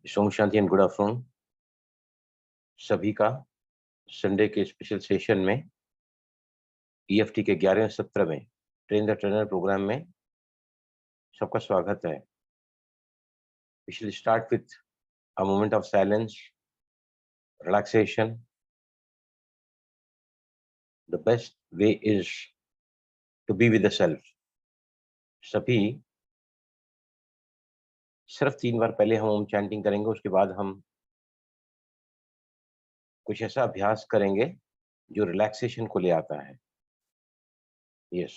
सोम शांति and good afternoon सभी का संडे के स्पेशल सेशन में ईएफटी के 11वें सत्र में ट्रेन द ट्रेनर प्रोग्राम में सबका स्वागत है। We shall start with a moment of silence, relaxation. The best way is to be with the self. सभी सिर्फ 3 बार पहले हम ओम चैंटिंग करेंगे, उसके बाद हम कुछ ऐसा अभ्यास करेंगे जो रिलैक्सेशन को ले आता है। यस,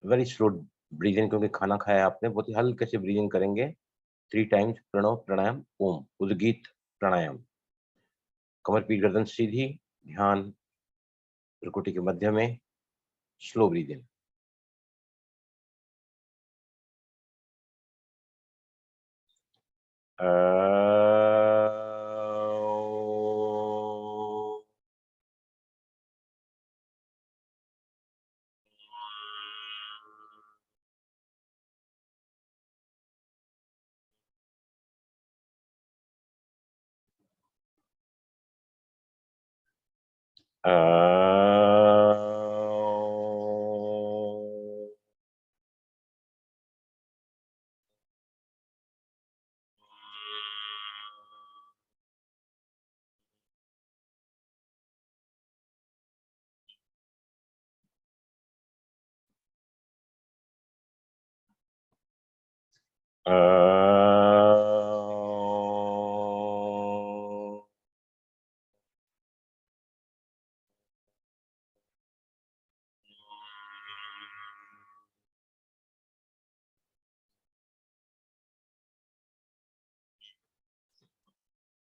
वेरी स्लो ब्रीदिंग, क्योंकि खाना खाया आपने, बहुत ही हल्के से ब्रीदिंग करेंगे। 3 टाइम्स प्रणव प्राणायाम ओम उद्गीत प्राणायाम। कमर पीठ गर्दन सीधी, ध्यान त्रिकुटी के मध्य में, स्लो ब्रीदिंग।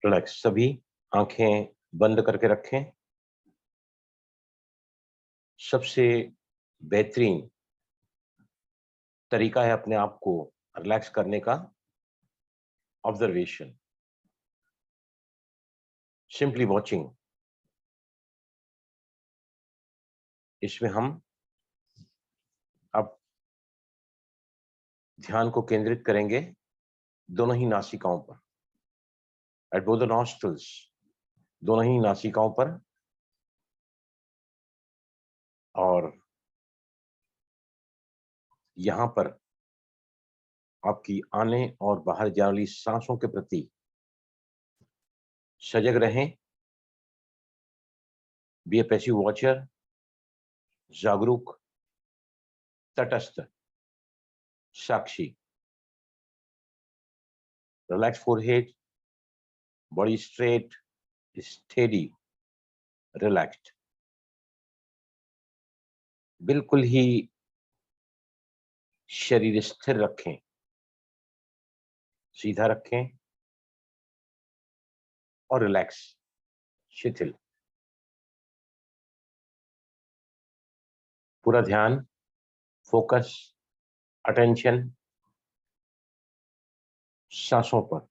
रिलैक्स। सभी आंखें बंद करके रखें। सबसे बेहतरीन तरीका है अपने आप को रिलैक्स करने का ऑब्जर्वेशन, सिंपली वॉचिंग। इसमें हम अब ध्यान को केंद्रित करेंगे दोनों ही नासिकाओं पर, एट बोथ द नॉस्ट्रल्स, दोनों ही नासिकाओं पर। और यहां पर आपकी आने और बाहर जाने वाली सांसों के प्रति सजग रहें। बी ए पैसिव वॉचर, जागरूक, तटस्थ साक्षी। Relax forehead, body straight, steady, relaxed. बिल्कुल ही शरीर स्थिर रखें, सीधा रखें और रिलैक्स, शिथिल। पूरा ध्यान, फोकस, अटेंशन सांसों पर।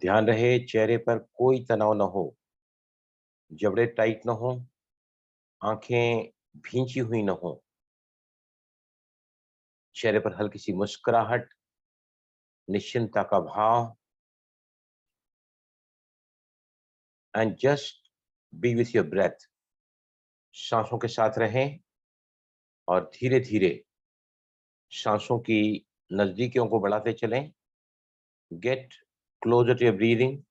ध्यान रहे चेहरे पर कोई तनाव न हो, जबड़े टाइट न हो, आंखें भींची हुई न हो, चेहरे पर हल्की सी मुस्कुराहट, निश्चिंतता का भाव। And just be with your breath. सांसों के साथ रहें और धीरे धीरे सांसों की नजदीकियों को बढ़ाते चलें। Get closer to your breathing.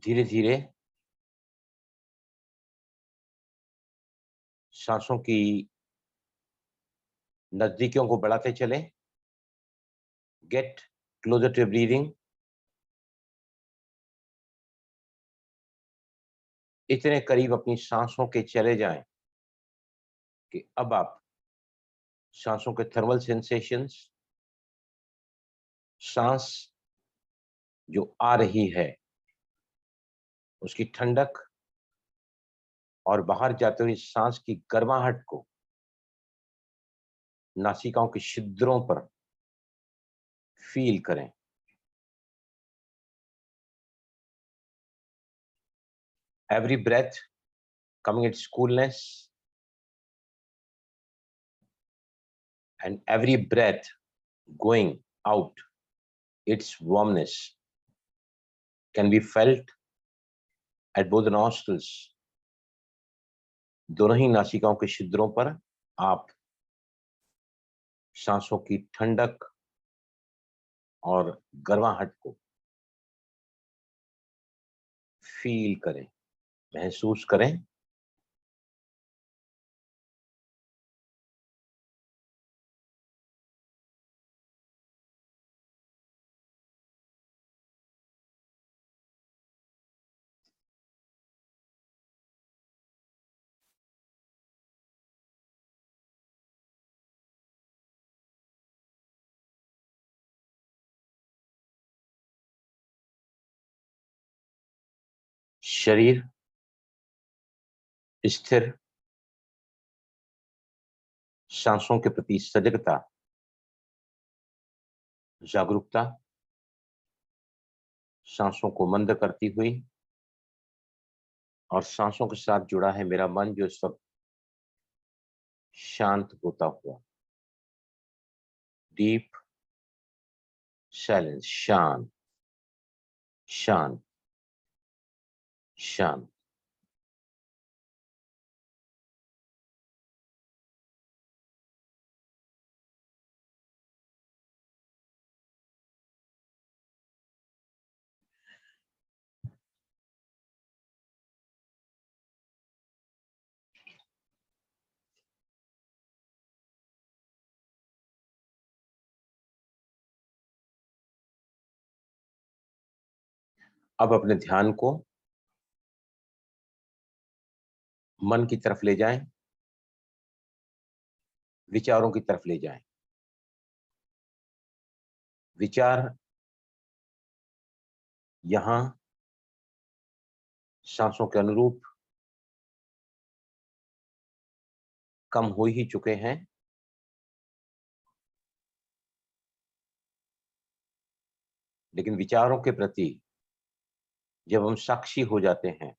धीरे धीरे सांसों की नजदीकियों को बढ़ाते चलें। Get closer to your breathing. इतने करीब अपनी सांसों के चले जाएं कि अब आप सांसों के थर्मल सेंसेशंस, सांस जो आ रही है उसकी ठंडक और बाहर जाते हुए सांस की गर्माहट को नासिकाओं के छिद्रों पर फील करें। Every breath coming its coolness and every breath going out, its warmness can be felt at both the nostrils. दोनों ही नासिकाओं के छिद्रों पर आप सांसों की ठंडक और गर्माहट को फील करें, महसूस करें। शरीर स्थिर, सांसों के प्रति सजगता, जागरूकता, सांसों को मंद करती हुई, और सांसों के साथ जुड़ा है मेरा मन जो इस वक्त शांत होता हुआ। डीप साइलेंस, शांत शांत शांत। अब अपने ध्यान को मन की तरफ ले जाएं, विचारों की तरफ ले जाएं। विचार यहां सांसों के अनुरूप कम हो ही चुके हैं, लेकिन विचारों के प्रति जब हम साक्षी हो जाते हैं,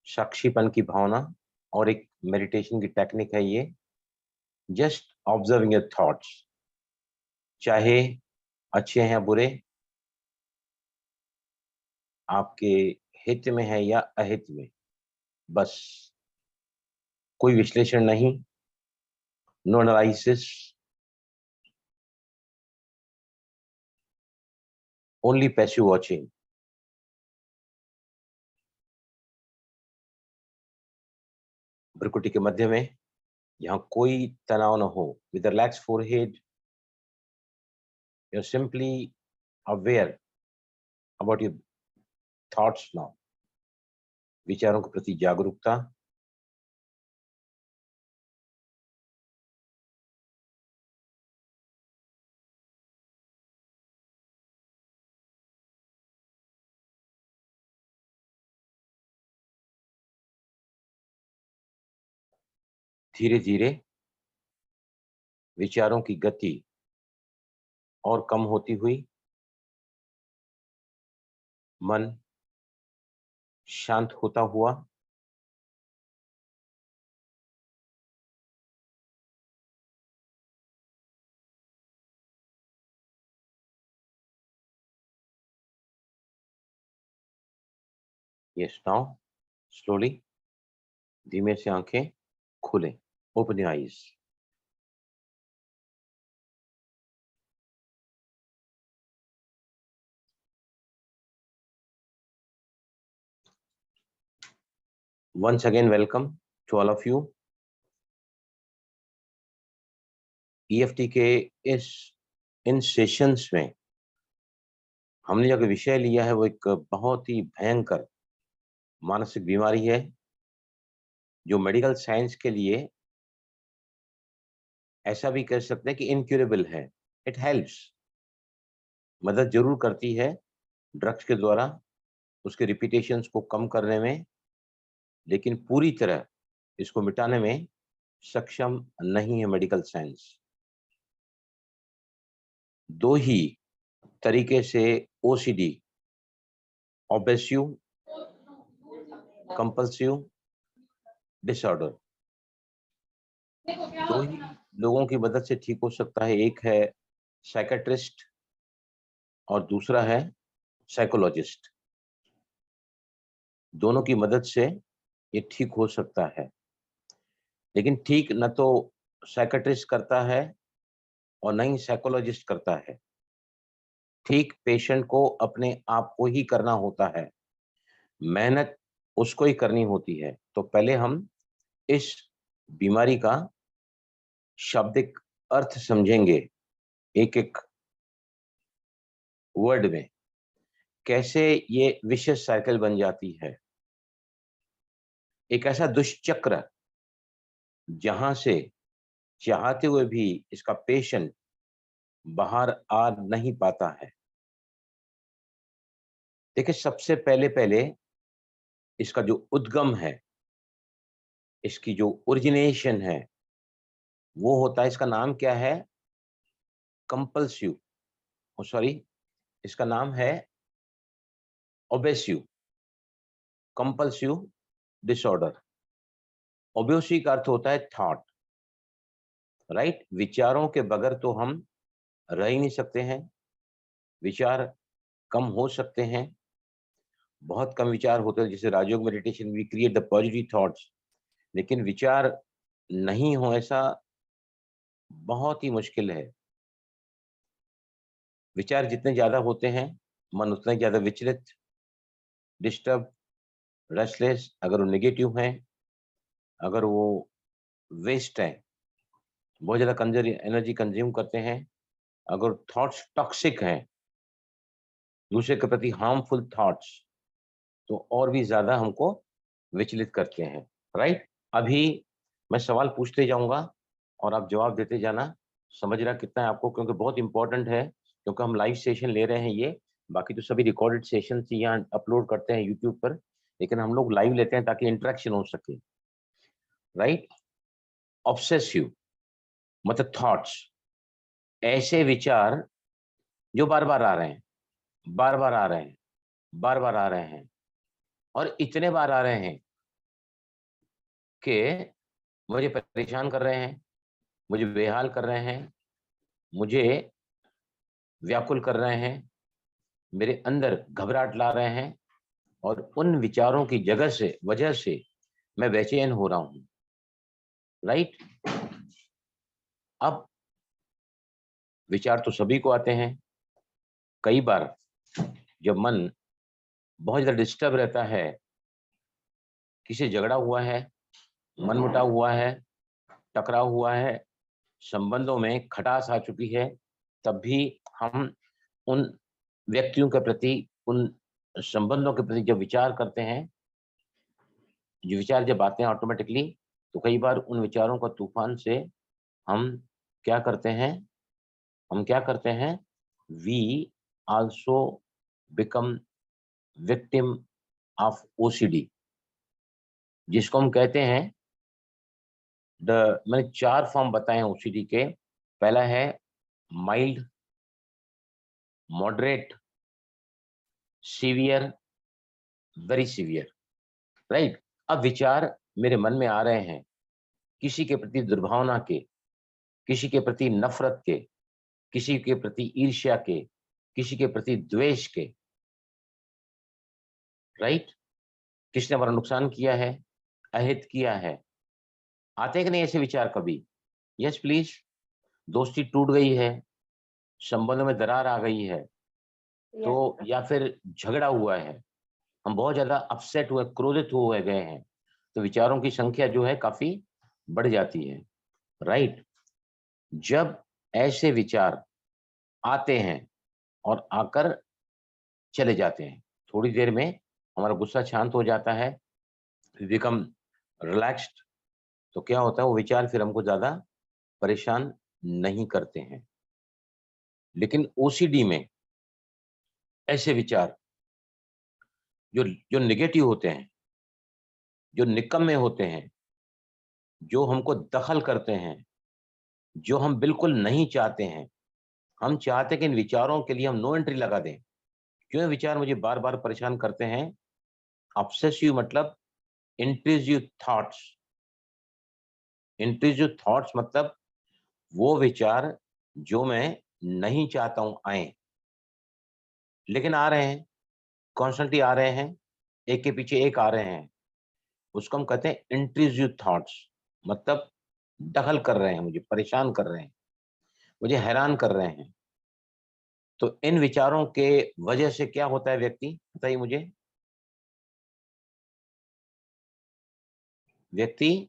साक्षीपन की भावना, और एक मेडिटेशन की टेक्निक है ये, जस्ट ऑब्जर्विंग योर थॉट्स, चाहे अच्छे हैं या बुरे, आपके हित में है या अहित में, बस कोई विश्लेषण नहीं, no analysis, only passive watching. भ्रुकुटी के मध्य में यहाँ कोई तनाव न हो, with relax forehead, you are simply aware about your thoughts now. विचारों के प्रति जागरूकता, धीरे धीरे विचारों की गति और कम होती हुई, मन शांत होता हुआ, यस नाउ स्लोली, धीमे से आंखें खुलें, open your eyes. Once again, welcome to all of you. EFT के इन सेशंस में हमने जो विषय लिया है वो एक बहुत ही भयंकर मानसिक बीमारी है, जो मेडिकल साइंस के लिए ऐसा भी कह सकते हैं कि इनक्यूरेबल है। इट हेल्प्स, मदद जरूर करती है ड्रग्स के द्वारा, उसके रिपीटेशंस को कम करने में, लेकिन पूरी तरह इसको मिटाने में सक्षम नहीं है मेडिकल साइंस। दो ही तरीके से ओसीडी, ऑब्सेसिव कंपल्सिव डिसऑर्डर, दो ही लोगों की मदद से ठीक हो सकता है। एक है साइकेट्रिस्ट और दूसरा है साइकोलॉजिस्ट। दोनों की मदद से ये ठीक हो सकता है, लेकिन ठीक न तो साइकेट्रिस्ट करता है और न ही साइकोलॉजिस्ट करता है। ठीक पेशेंट को अपने आप को ही करना होता है, मेहनत उसको ही करनी होती है। तो पहले हम इस बीमारी का शाब्दिक अर्थ समझेंगे, एक एक वर्ड में, कैसे ये विशिष्ट साइकिल बन जाती है। एक ऐसा दुष्चक्र जहां से चाहते हुए भी इसका पेशेंट बाहर आ नहीं पाता है। देखिए, सबसे पहले पहले इसका जो उद्गम है, इसकी जो ओरिजिनेशन है, वो होता है, इसका नाम क्या है? कंपल्सिव, सॉरी, इसका नाम है ओबेसिव कंपल्सिव डिसऑर्डर। ओबेसिव का अर्थ होता है थॉट, राइट? विचारों के बगैर तो हम रह ही नहीं सकते हैं। विचार कम हो सकते हैं, बहुत कम विचार होते हैं। जैसे Rajyoga meditation, we create the positive thoughts, लेकिन विचार नहीं हो ऐसा बहुत ही मुश्किल है। विचार जितने ज्यादा होते हैं, मन उतना ही ज्यादा विचलित, डिस्टर्ब, रेस्टलेस। अगर वो नेगेटिव हैं, अगर वो वेस्ट है, बहुत ज्यादा एनर्जी कंज्यूम करते हैं, अगर थॉट्स टॉक्सिक हैं, दूसरे के प्रति हार्मफुल थॉट्स, तो और भी ज्यादा हमको विचलित करते हैं, राइट? अभी मैं सवाल पूछते जाऊंगा और आप जवाब देते जाना। समझ रहा कितना है आपको? क्योंकि बहुत इंपॉर्टेंट है, क्योंकि हम लाइव सेशन ले रहे हैं ये। बाकी तो सभी रिकॉर्डेड सेशन यहाँ अपलोड करते हैं यूट्यूब पर, लेकिन हम लोग लाइव लेते हैं ताकि इंटरेक्शन हो सके, राइट? ऑब्सेसिव मतलब थॉट्स, ऐसे विचार जो बार बार आ रहे हैं, बार बार आ रहे हैं, बार बार आ रहे हैं, और इतने बार आ रहे हैं कि मुझे परेशान कर रहे हैं, मुझे बेहाल कर रहे हैं, मुझे व्याकुल कर रहे हैं, मेरे अंदर घबराहट ला रहे हैं, और उन विचारों की वजह से मैं बेचैन हो रहा हूं, राइट? अब विचार तो सभी को आते हैं। कई बार जब मन बहुत ज्यादा डिस्टर्ब रहता है, किसी झगड़ा हुआ है, मनमुटाव हुआ है, टकराव हुआ है, संबंधों में खटास आ चुकी है, तब भी हम उन व्यक्तियों के प्रति, उन संबंधों के प्रति जब विचार करते हैं, जो विचार जब आते हैं ऑटोमेटिकली, तो कई बार उन विचारों का तूफान से हम क्या करते हैं? We also become victim of OCD, जिसको हम कहते हैं मैंने 4 फॉर्म बताए हैं ओसीडी के। पहला है mild, moderate, severe, very severe, right? अब विचार मेरे मन में आ रहे हैं, किसी के प्रति दुर्भावना के, किसी के प्रति नफरत के, किसी के प्रति ईर्ष्या के, किसी के प्रति द्वेष के, राइट? किसने हमारा नुकसान किया है, अहित किया है। आते हैं कि नहीं ऐसे विचार कभी? Yes please. दोस्ती टूट गई है, संबंधों में दरार आ गई है, तो या फिर झगड़ा हुआ है, हम बहुत ज्यादा अपसेट हुए, क्रोधित हुए गए हैं, तो विचारों की संख्या जो है काफी बढ़ जाती है, राइट? जब ऐसे विचार आते हैं और आकर चले जाते हैं, थोड़ी देर में हमारा गुस्सा शांत हो जाता है, बिकम रिलैक्स्ड, तो क्या होता है, वो विचार फिर हमको ज्यादा परेशान नहीं करते हैं। लेकिन ओसीडी में ऐसे विचार जो जो नेगेटिव होते हैं, जो निकम्मे होते हैं, जो हमको दखल करते हैं, जो हम बिल्कुल नहीं चाहते हैं। हम चाहते हैं कि इन विचारों के लिए हम नो एंट्री लगा दें। क्यों ये विचार मुझे बार-बार परेशान करते हैं? ऑब्सेसिव मतलब इंट्रूसिव थॉट्स। इंट्रूसिव थॉट्स मतलब वो विचार जो मैं नहीं चाहता हूँ आएँ, लेकिन आ रहे हैं, कॉन्स्टेंटली आ रहे हैं, एक के पीछे एक आ रहे हैं। उसको हम कहते हैं इंट्रूसिव थॉट्स, मतलब दखल कर रहे हैं, मुझे परेशान कर रहे हैं, मुझे हैरान कर रहे हैं। तो इन विचारों के वजह से क्या होता है व्यक्ति, बताइए मुझे? व्यक्ति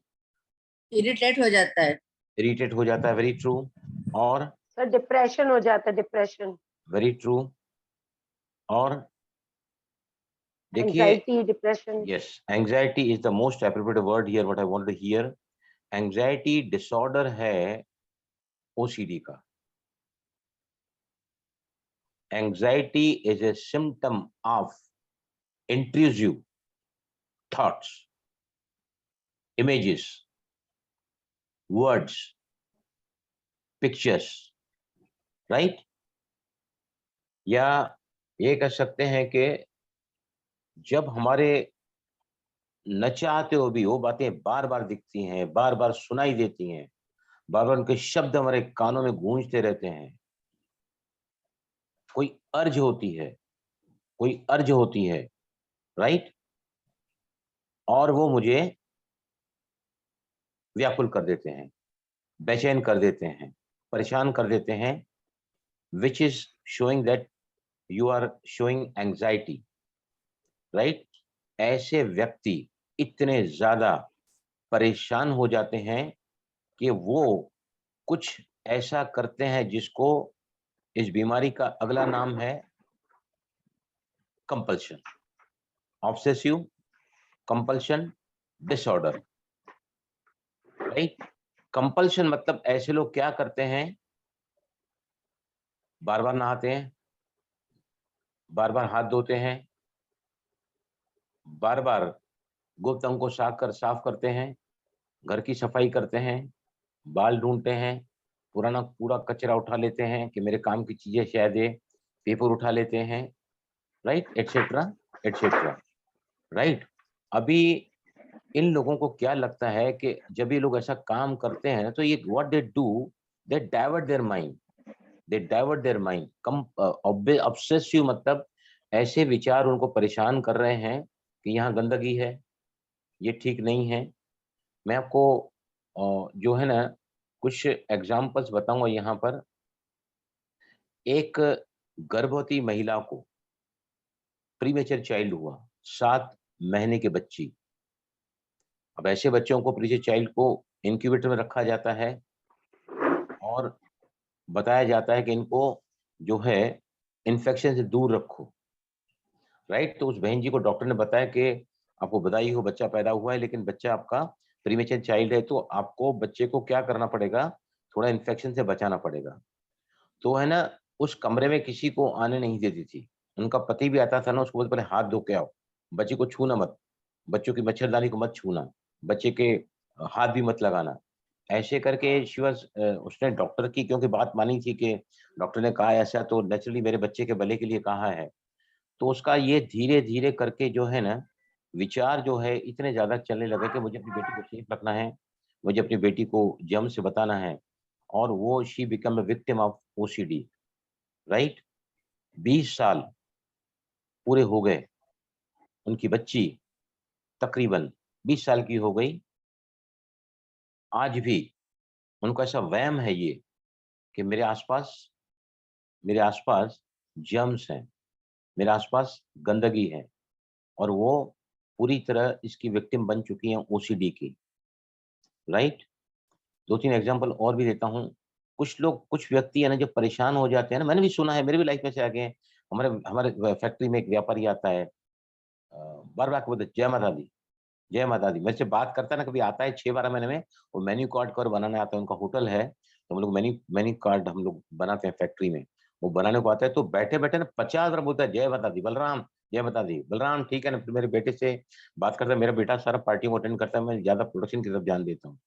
इरिटेट हो जाता है। इरिटेट हो जाता है, वेरी ट्रू। और सर डिप्रेशन हो जाता है, डिप्रेशन, वेरी ट्रू। और देखिए, anxiety, depression. Yes, anxiety is the most appropriate word here, what I want to hear. Anxiety disorder है ओसीडी का। Anxiety is a symptom of intrusive thoughts, images, words, pictures, right? या ये कह सकते हैं कि जब हमारे न चाहते हो भी वो बातें बार-बार दिखती हैं, बार-बार सुनाई देती हैं, बार-बार उनके शब्द हमारे कानों में गूंजते रहते हैं। कोई अर्ज होती है, कोई अर्ज होती है, राइट? और वो मुझे व्याकुल कर देते हैं, बेचैन कर देते हैं, परेशान कर देते हैं, which is showing that you are showing anxiety, right? ऐसे व्यक्ति इतने ज़्यादा परेशान हो जाते हैं कि वो कुछ ऐसा करते हैं जिसको, इस बीमारी का अगला नाम है compulsion, obsessive compulsion disorder, right? Compulsion मतलब ऐसे लोग क्या करते हैं, बार-बार नहाते हैं, बार-बार हाथ धोते हैं, बार-बार गुप्त अंग को साफ करते हैं, घर की सफाई करते हैं, बाल ढूंढते हैं, पुराना कूड़ा कचरा उठा लेते हैं कि मेरे काम की चीजें शायद ये, पेपर उठा लेते हैं, राइट, एटसेट्रा एटसेट्रा, राइट? अभी इन लोगों को क्या लगता है कि जब ये लोग ऐसा काम करते हैं तो ये what they do, they divert their mind, they divert their mind. Come obsessive मतलब ऐसे विचार उनको परेशान कर रहे हैं कि यहाँ गंदगी है, ये ठीक नहीं है। मैं आपको जो है ना कुछ एग्जांपल्स बताऊंगा यहाँ पर। एक गर्भवती महिला को प्रीमेचर चाइल्ड हुआ, 7 महीने की बच्ची। अब ऐसे बच्चों को प्रीमेचर चाइल्ड को इंक्यूबेटर में रखा जाता है और बताया जाता है कि इनको जो है इन्फेक्शन से दूर रखो, राइट? तो उस बहन जी को डॉक्टर ने बताया कि आपको बधाई हो, बच्चा पैदा हुआ है, लेकिन बच्चा आपका प्रीमेचर चाइल्ड है, तो आपको बच्चे को क्या करना पड़ेगा, थोड़ा इन्फेक्शन से बचाना पड़ेगा। तो है ना, उस कमरे में किसी को आने नहीं देती थी। उनका पति भी आता था ना, उसको बोलते पहले हाथ धो के आओ, बच्चे को छूना मत, बच्चों की मच्छरदानी को मत छूना, बच्चे के हाथ भी मत लगाना। ऐसे करके शी वाज़ उसने डॉक्टर की क्योंकि बात मानी थी कि डॉक्टर ने कहा ऐसा, तो नेचुरली मेरे बच्चे के भले के लिए कहा है। तो उसका ये धीरे-धीरे करके जो है ना, विचार जो है इतने ज़्यादा चलने लगे कि मुझे अपनी बेटी को सेफ रखना है, मुझे अपनी बेटी को जर्म से बचाना है, और वो she become a victim of OCD, right? 20 साल पूरे हो गए, उनकी बच्ची तकरीबन 20 साल की हो गई। आज भी उनको ऐसा वहम है ये कि मेरे आस-पास जर्म्स हैं, मेरे आस-पास गंदगी है, और वो पूरी तरह इसकी विक्टिम बन चुकी हैं ओसीडी की, राइट? 2-3 एग्ज़ाम्पल और भी देता हूँ। कुछ लोग, कुछ व्यक्ति है ना, जब परेशान हो जाते हैं ना, मैंने भी सुना है, मेरे भी लाइफ़ में से आगे हैं। हमारे हमारे फैक्ट्री में एक व्यापारी आता है, बार-बार बोलते जय माता दी, जय माता दी। मेरे से बात करता है ना, कभी आता है 6-12 महीने में, वो मेन्यू कार्ड को बनाने आता है, उनका होटल है, तो हम लोग मेन्यू मेन्यू कार्ड हम लोग बनाते हैं फैक्ट्री में। वो बनाने को आता है तो बैठे-बैठे ना 50 बार बोलता है जय माता दी, बलराम, जय माता दी। बलराम ठीक है ना, फिर मेरे बेटे से बात करता है, मेरा बेटा सारा पार्टी में अटेंड करता है, मैं ज्यादा प्रोडक्शन की तरफ ध्यान देता हूँ।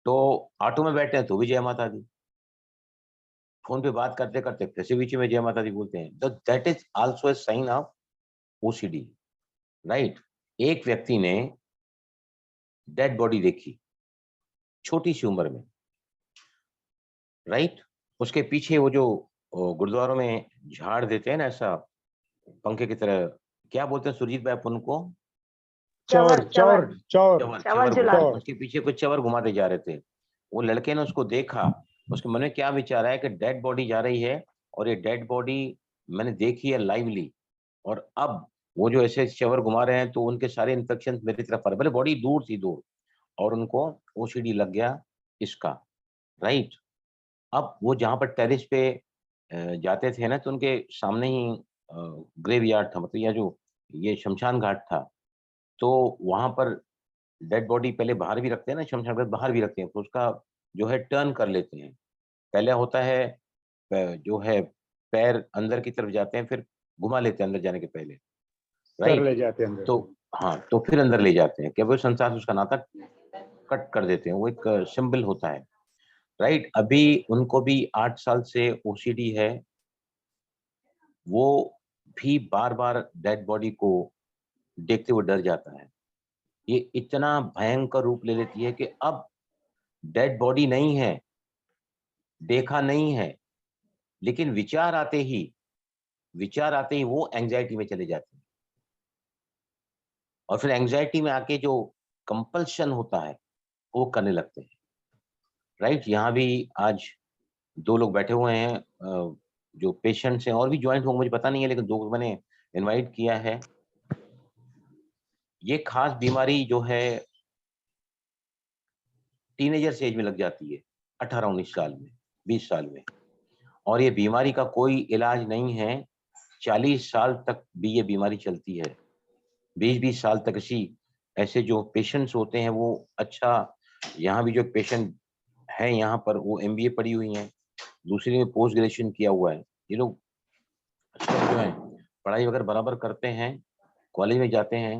तो ऑटो में बैठे हैं तो भी जय माता दी, फोन पे बात करते करते फिर से बीच में जय माता दी बोलते हैं। तो that is also a sign of OCD, right. एक व्यक्ति ने डेड बॉडी देखी छोटी सी उम्र में, राइट। उसके पीछे वो जो गुरुद्वारों में झाड़ देते हैं ना ऐसा पंखे की तरह, क्या बोलते हैं सुरजीत भाई अपन को? चवर चवर चवर चवर चवर झुला उसके पीछे कुछ चवर घुमाते जा रहे थे। वो लड़के ने उसको देखा, उसके मन में क्या विचार आया कि डेड बॉडी जा रही है और ये डेड बॉडी मैंने देखी है लाइवली, और अब वो जो ऐसे चवर घुमा रहे हैं तो उनके सारे इन्फेक्शन मेरी तरफ आ रहे, भले बॉडी दूर थी दूर, और उनको ओसीडी लग गया इसका, राइट। अब वो जहाँ पर टेरिस पे जाते थे ना, तो उनके सामने ही ग्रेव यार्ड था, मतलब या जो ये शमशान घाट था। तो वहां पर डेड बॉडी पहले बाहर भी रखते हैं ना, शमशान घाट बाहर भी रखते हैं, तो उसका जो है टर्न कर लेते हैं। पहले होता है जो है पैर अंदर की तरफ जाते हैं, फिर घुमा लेते हैं अंदर जाने के पहले, कर ले राइट। जाते हैं अंदर। तो हाँ, तो फिर अंदर ले जाते हैं, क्या वो संसार से उसका नाता कट कर देते हैं, वो एक सिंबल होता है, राइट। अभी उनको भी 8 साल से ओसीडी है, वो भी बार बार डेड बॉडी को देखते हुए डर जाता है। ये इतना भयंकर रूप ले लेती है कि अब डेड बॉडी नहीं है, देखा नहीं है, लेकिन विचार आते ही वो एंजाइटी में चले जाते हैं, और फिर एंजाइटी में आके जो कंपल्शन होता है वो करने लगते हैं, राइट। यहाँ भी आज 2 लोग बैठे हुए हैं जो पेशेंट्स हैं, और भी ज्वाइंट होंगे मुझे पता नहीं है, लेकिन 2 को मैंने इनवाइट किया है। ये खास बीमारी जो है टीनेजर एज में लग जाती है, 18-19 साल में, 20 साल में, और ये बीमारी का कोई इलाज नहीं है। 40 साल तक भी ये बीमारी चलती है, 20-20 साल तक ऐसे जो पेशेंट्स होते हैं वो, अच्छा यहाँ भी जो पेशेंट है यहाँ पर वो MBA पढ़ी हुई हैं, दूसरी में पोस्ट ग्रेजुएशन किया हुआ है, ये लोग जो है पढ़ाई वगैरह बराबर करते हैं, कॉलेज में जाते हैं,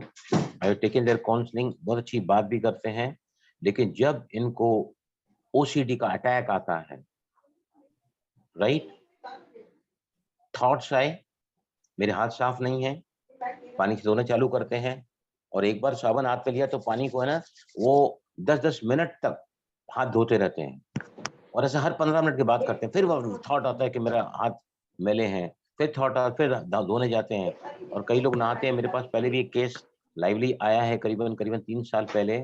आई टेकन देयर काउंसलिंग, बहुत अच्छी बात भी करते हैं, लेकिन जब इनको ओसीडी का अटैक आता है, राइट, थॉट्स आए, मेरे हाथ साफ नहीं है, पानी से धोना चालू करते हैं, और एक बार साबुन हाथ पे लिया तो पानी को है ना वो 10-10 मिनट तक हाथ धोते रहते हैं, और ऐसा हर 15 मिनट के बाद करते हैं। फिर वो थॉट आता है कि मेरा हाथ मैले हैं, फिर थॉट आता, फिर धोने जाते हैं, और कई लोग नहाते हैं। मेरे पास पहले भी एक केस लाइवली आया है करीबन 3 साल पहले।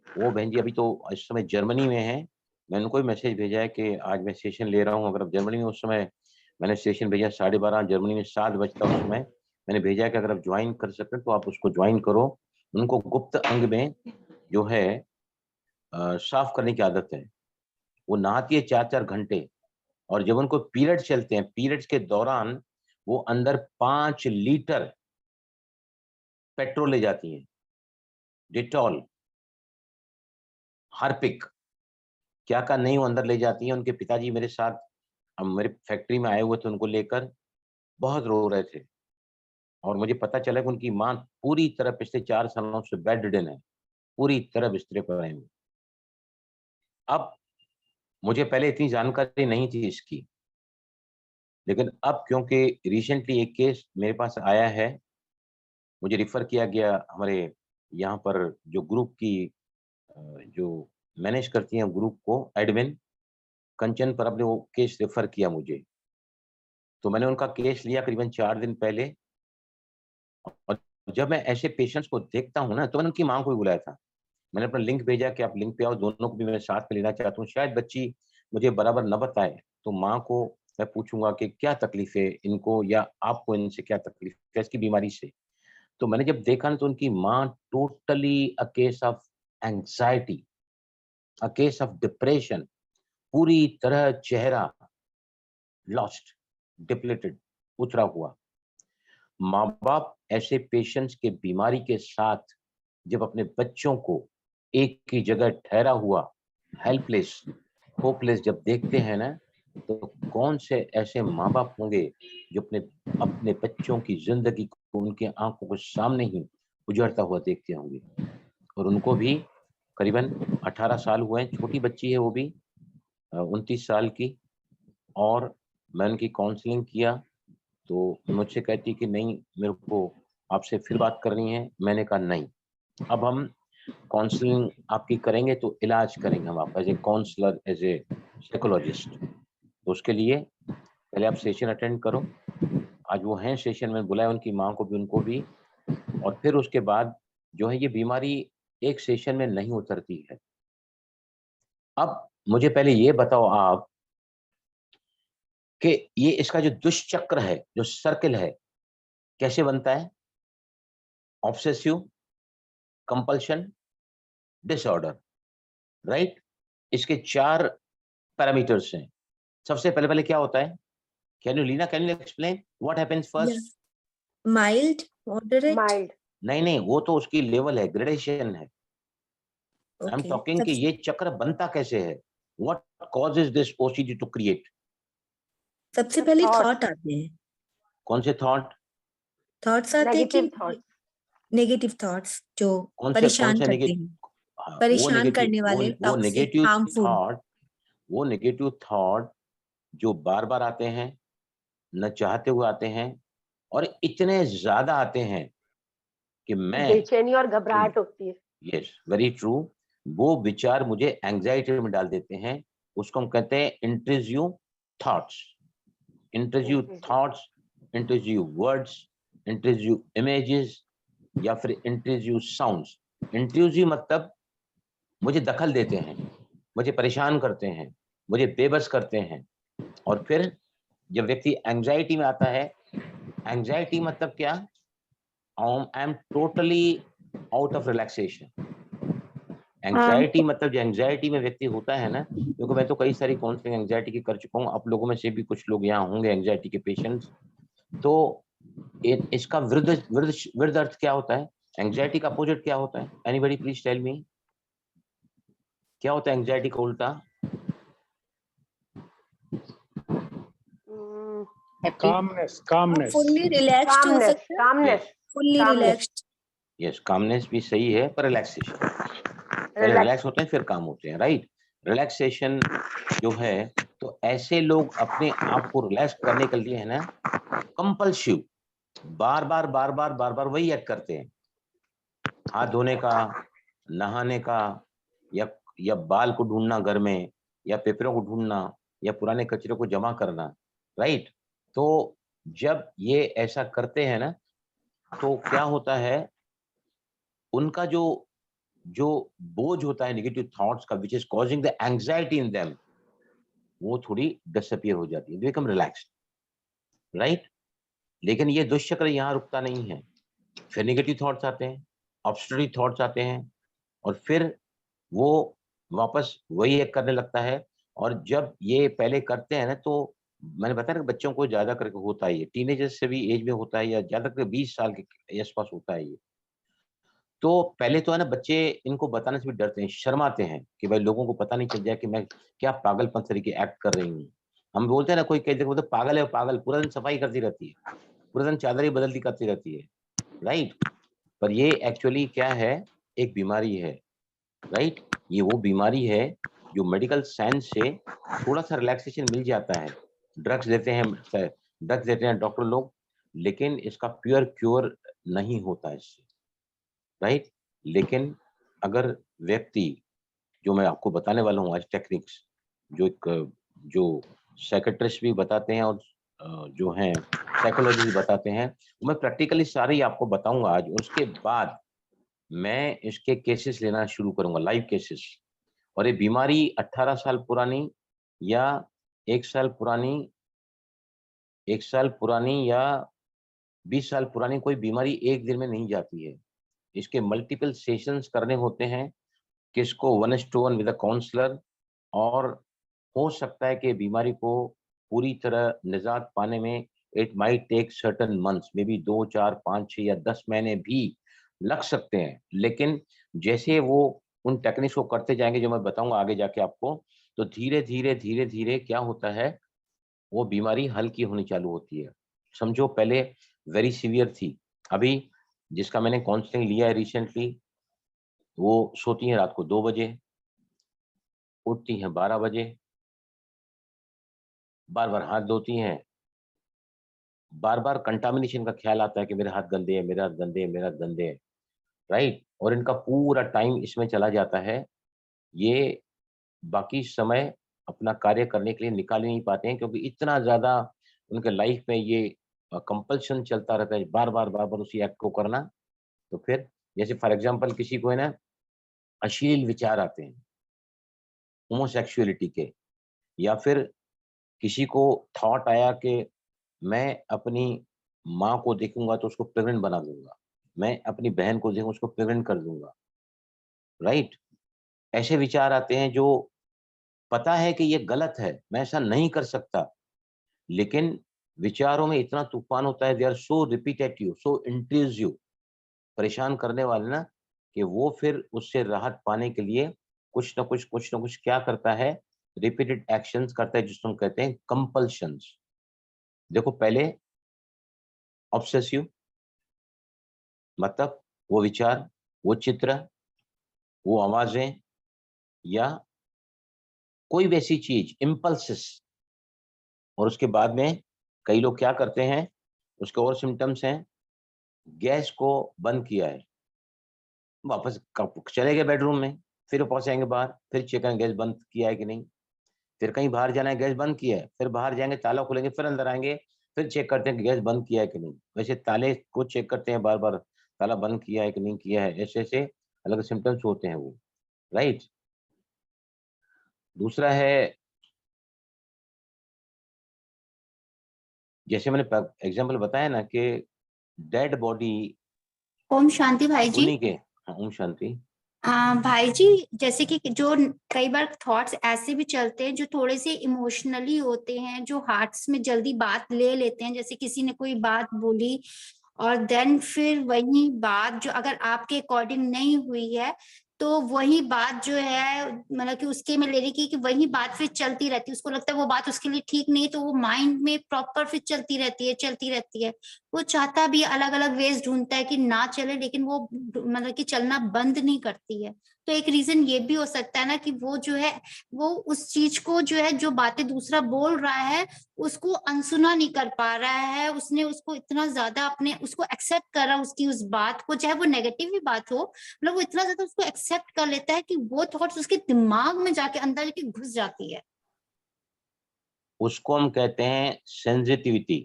वो बहन जी अभी तो इस समय जर्मनी में है, मैंने उनको भी मैसेज भेजा है कि आज मैं सेशन ले रहा हूँ, अगर आप जर्मनी में, उस समय मैंने सेशन भेजा 12:30, जर्मनी में 7 बजता उस समय, मैंने भेजा कि अगर आप ज्वाइन कर सकते तो आप उसको ज्वाइन करो। उनको गुप्त अंग में जो है साफ करने की आदत है, वो नहाती है 4-4 घंटे, और जब उनको पीरियड चलते हैं, पीरियड्स के दौरान वो अंदर 5 लीटर पेट्रोल ले जाती हैं, डिटॉल, हार्पिक, क्या नहीं वो अंदर ले जाती हैं। उनके पिताजी मेरे साथ मेरे फैक्ट्री में आए हुए थे, उनको लेकर बहुत रो रहे थे, और मुझे पता चला कि उनकी माँ पूरी तरह पिछले 4 सालों से बेड रिडन है, पूरी तरह बिस्तरे पर है। अब मुझे पहले इतनी जानकारी नहीं थी इसकी, लेकिन अब क्योंकि रिसेंटली एक केस मेरे पास आया है, मुझे रिफर किया गया हमारे यहाँ पर जो ग्रुप की जो मैनेज करती हैं ग्रुप को, एडमिन कंचन पर, अपने वो केस रेफर किया मुझे, तो मैंने उनका केस लिया करीबन 4 दिन पहले। और जब मैं ऐसे पेशेंट्स को देखता हूँ ना, तो मैंने उनकी माँ को भी बुलाया था, मैंने अपना लिंक भेजा कि आप लिंक पे आओ, दोनों को भी मैं साथ में लेना चाहता हूँ, शायद बच्ची मुझे बराबर न बताए तो माँ को मैं पूछूंगा कि क्या तकलीफ है इनको, या आपको इनसे क्या तकलीफ है इसकी बीमारी से। तो मैंने जब देखा ना, तो उनकी माँ totally a case of anxiety, a case of depression, पूरी तरह चेहरा लॉस्ट, डिप्लेटेड, उतरा हुआ। माँ बाप ऐसे पेशेंट्स के बीमारी के साथ जब अपने बच्चों को एक ही जगह ठहरा हुआ, हेल्पलेस, होपलेस जब देखते हैं ना, तो कौन से ऐसे माँ बाप होंगे जो अपने अपने बच्चों की जिंदगी को उनके आंखों के सामने ही उजड़ता हुआ देखते होंगे, और उनको भी करीबन 18 साल हुए हैं, छोटी बच्ची है वो भी 29 साल की। और मैं उनकी काउंसलिंग किया तो मुझसे कहती कि नहीं, मेरे को आपसे फिर बात करनी है। मैंने कहा नहीं, अब हम काउंसलिंग आपकी करेंगे तो इलाज करेंगे हम आप as a counsellor, as a psychologist. तो उसके लिए पहले आप सेशन अटेंड करो। आज वो हैं सेशन में, बुलाया उनकी माँ को भी, उनको भी। और फिर उसके बाद जो है ये बीमारी एक सेशन में नहीं उतरती है। अब मुझे पहले ये बताओ आप कि ये इसका जो दुष्चक्र है, जो सर्किल है, कैसे बनता है? Obsessive compulsion disorder, right? इसके 4 पैरामीटर्स हैं। सबसे पहले क्या होता है? Can you Leena, can you explain what happens first? Mild, moderate. Mild. नहीं, वो तो उसकी लेवल है, ग्रेडेशन है। I M Okay. टॉकिंग कि ये चक्र बनता कैसे है? What causes this OCD to create? सबसे पहले Thoughts. थॉट आते हैं। कौन से थॉट? थॉट्स आते हैं कि नेगेटिव थॉट्स। नेगेटिव थॉट्स जो कौन परेशान से करते हैं, परेशान करने वाले, वो टॉक्सिक, नेगेटिव हार्मफुल। थॉट, वो नेगेटिव थॉट जो बार-बार आते हैं, न चाहते हुए आते हैं, और इतने ज्यादा आते हैं कि मैं बेचैनी और घबराहट होती है। यस, वेरी ट्रू, वो विचार मुझे एंजाइटी में डाल देते हैं। उसको हम कहते हैं intrusive thoughts. Intrusive thoughts, intrusive words, intrusive images, या फिर इंट्रूसिव साउंड्स। इंट्रूसिव मतलब मुझे दखल देते हैं, मुझे परेशान करते हैं, मुझे बेबस करते हैं। और फिर जब व्यक्ति एंजाइटी में आता है, एंजाइटी मतलब क्या? आई am totally out of relaxation. Anxiety मतलब जो एंजाइटी में व्यक्ति होता है ना, क्योंकि मैं तो कई सारी काउंसलिंग एंजाइटी की कर चुका हूँ, आप लोगों में से भी कुछ लोग यहाँ होंगे एंजाइटी के पेशेंट्स। तो इसका विरुद्ध विरुद्ध विरुद्ध अर्थ क्या होता है? एंजाइटी का अपोजिट क्या होता है? एनीबॉडी प्लीज टेल मी, क्या होता है एंजाइटी का उल्टा? कामनेस। फुल्ली रिलैक्स्ड हो सकता है, calmness. Fully relaxed. Yes, calmness भी सही है, पर रिलैक्सेशन, पहले रिलैक्स होते हैं फिर काम होते हैं, राइट? रिलैक्सेशन जो है, तो ऐसे लोग अपने आप को रिलैक्स करने के लिए है ना, कंपल्सिव बार बार वही एक्ट करते हैं। हाथ धोने का, नहाने का, या बाल को ढूंढना घर में, या पेपरों को ढूंढना, या पुराने कचरे को जमा करना, राइट? तो जब ये ऐसा करते हैं ना, तो क्या होता है, उनका जो जो बोझ होता है नेगेटिव थॉट्स का, which is causing the anxiety in them, वो थोड़ी डिसअपियर हो जाती है, बिकम रिलैक्स्ड, राइट? लेकिन ये दुष्चक्र यहाँ रुकता नहीं है। फिर नेगेटिव थॉट्स आते हैं, ऑब्स्ट्रक्टिव थॉट्स आते हैं, और फिर वो वापस वही एक करने लगता है। और जब ये पहले करते हैं ना, तो मैंने बताया ना, बच्चों को ज्यादा करके होता है, ये टीनेजर्स से भी एज में होता है, या ज्यादा करके 20 साल के आसपास होता है ये। तो पहले तो है ना, बच्चे इनको बताने से भी डरते हैं, शर्माते हैं कि भाई लोगों को पता नहीं चल जाए कि मैं क्या पागलपन तरीके एक्ट कर रही हूँ। हम बोलते हैं ना, कोई कह दे तो पागल है, पागल पूरा दिन सफाई करती रहती है, पूरा दिन चादर ही बदलती करती रहती है, राइट? पर ये एक्चुअली क्या है? एक बीमारी है, राइट? ये वो बीमारी है जो मेडिकल साइंस से थोड़ा सा रिलैक्सेशन मिल जाता है, ड्रग्स देते हैं डॉक्टर लोग, लेकिन इसका प्योर क्योर नहीं होता इससे, राइट? लेकिन अगर व्यक्ति, जो मैं आपको बताने वाला हूँ आज टेक्निक्स, जो साइकेट्रिस्ट भी बताते हैं, और जो हैं साइकोलॉजिस्ट बताते हैं, मैं प्रैक्टिकली सारे ही आपको बताऊंगा आज। उसके बाद मैं इसके केसेस लेना शुरू करूंगा, लाइव केसेस। और ये बीमारी 18 साल पुरानी, या 1 साल पुरानी, 1 साल पुरानी, या 20 साल पुरानी कोई बीमारी एक दिन में नहीं जाती है। इसके मल्टीपल सेशंस करने होते हैं, किसको 1:1 विद अ काउंसलर। और हो सकता है कि बीमारी को पूरी तरह निजात पाने में it might take certain months, maybe 2, 4, 5, 6 या 10 महीने भी लग सकते हैं। लेकिन जैसे वो उन टेक्निक्स को करते जाएंगे, जो मैं बताऊंगा आगे जाके आपको, तो धीरे धीरे क्या होता है वो बीमारी हल्की होनी चालू होती है। समझो पहले वेरी सीवियर थी, अभी जिसका मैंने काउंसलिंग लिया है रिसेंटली, वो सोती हैं रात को 2 बजे, उठती हैं 12 बजे, बार बार हाथ धोती हैं, बार बार कंटामिनेशन का ख्याल आता है कि मेरे हाथ गंदे हैं, मेरे हाथ गंदे हैं, मेरे हाथ गंदे हैं, राइट। और इनका पूरा टाइम इसमें चला जाता है, ये बाकी समय अपना कार्य करने के लिए निकाल ही नहीं पाते हैं, क्योंकि इतना ज्यादा उनके लाइफ में ये कंपल्शन चलता रहता है, बार बार उसी एक्ट को करना। तो फिर जैसे फॉर एग्जांपल किसी को है ना अश्लील विचार आते हैं होमोसेक्सुअलिटी के, या फिर किसी को थॉट आया कि मैं अपनी माँ को देखूंगा तो उसको प्रेग्नेंट बना दूंगा, मैं अपनी बहन को देखूंगा उसको प्रेग्नेंट कर दूंगा, राइट। ऐसे विचार आते हैं जो पता है कि ये गलत है, मैं ऐसा नहीं कर सकता, लेकिन विचारों में इतना तूफान होता है, they are so repetitive, so intrusive, परेशान करने वाले ना, कि वो फिर उससे राहत पाने के लिए कुछ ना कुछ क्या करता है, रिपीटेड एक्शंस करता है, जिसको हम कहते हैं कंपल्शंस। देखो पहले ऑब्सेसिव, मतलब वो विचार, वो चित्र, वो आवाजें, या कोई वैसी चीज, इम्पल्सिस। और उसके बाद में कई लोग क्या करते हैं, उसके और सिम्टम्स हैं, गैस को बंद किया है, वापस चले गए बेडरूम में, फिर वापस आएंगे बाहर, फिर चेक करेंगे गैस बंद किया है कि नहीं, फिर कहीं बाहर जाना है गैस बंद किया है, फिर बाहर जाएंगे ताला खोलेंगे, फिर अंदर आएंगे, फिर चेक करते हैं कि गैस बंद किया है कि नहीं। वैसे ताले को चेक करते हैं बार बार, ताला बंद किया है कि नहीं किया है, ऐसे ऐसे अलग सिम्टम्स होते हैं वो, राइट। दूसरा है, जैसे मैंने एग्जाम्पल बताया ना कि डेड बॉडी, ओम शांति भाई जी। उन्हीं के, हाँ, ओम शांति। भाई जी, जैसे कि जो कई बार थॉट्स ऐसे भी चलते हैं जो थोड़े से इमोशनली होते हैं, जो हार्ट्स में जल्दी बात ले लेते हैं, जैसे किसी ने कोई बात बोली और देन फिर वही बात जो अगर आपके अकॉर्डिंग नहीं हुई है, तो वही बात जो है मतलब कि उसके में ले रही कि वही बात फिर चलती रहती है, उसको लगता है वो बात उसके लिए ठीक नहीं, तो वो माइंड में प्रॉपर फिर चलती रहती है। वो चाहता भी अलग अलग वेज ढूंढता है कि ना चले, लेकिन वो मतलब कि चलना बंद नहीं करती है। तो एक रीजन ये भी हो सकता है ना कि वो जो है वो उस चीज को जो है, जो बातें दूसरा बोल रहा है उसको अनसुना नहीं कर पा रहा है, उसने उसको इतना ज्यादा अपने उसको एक्सेप्ट कर रहा है, उसकी उस बात को, चाहे वो नेगेटिव भी बात हो, मतलब वो इतना ज्यादा उसको एक्सेप्ट कर लेता है कि वो थॉट्स उसके दिमाग में जाके अंदर जाके घुस जाती है। उसको हम कहते हैं सेंसिटिविटी,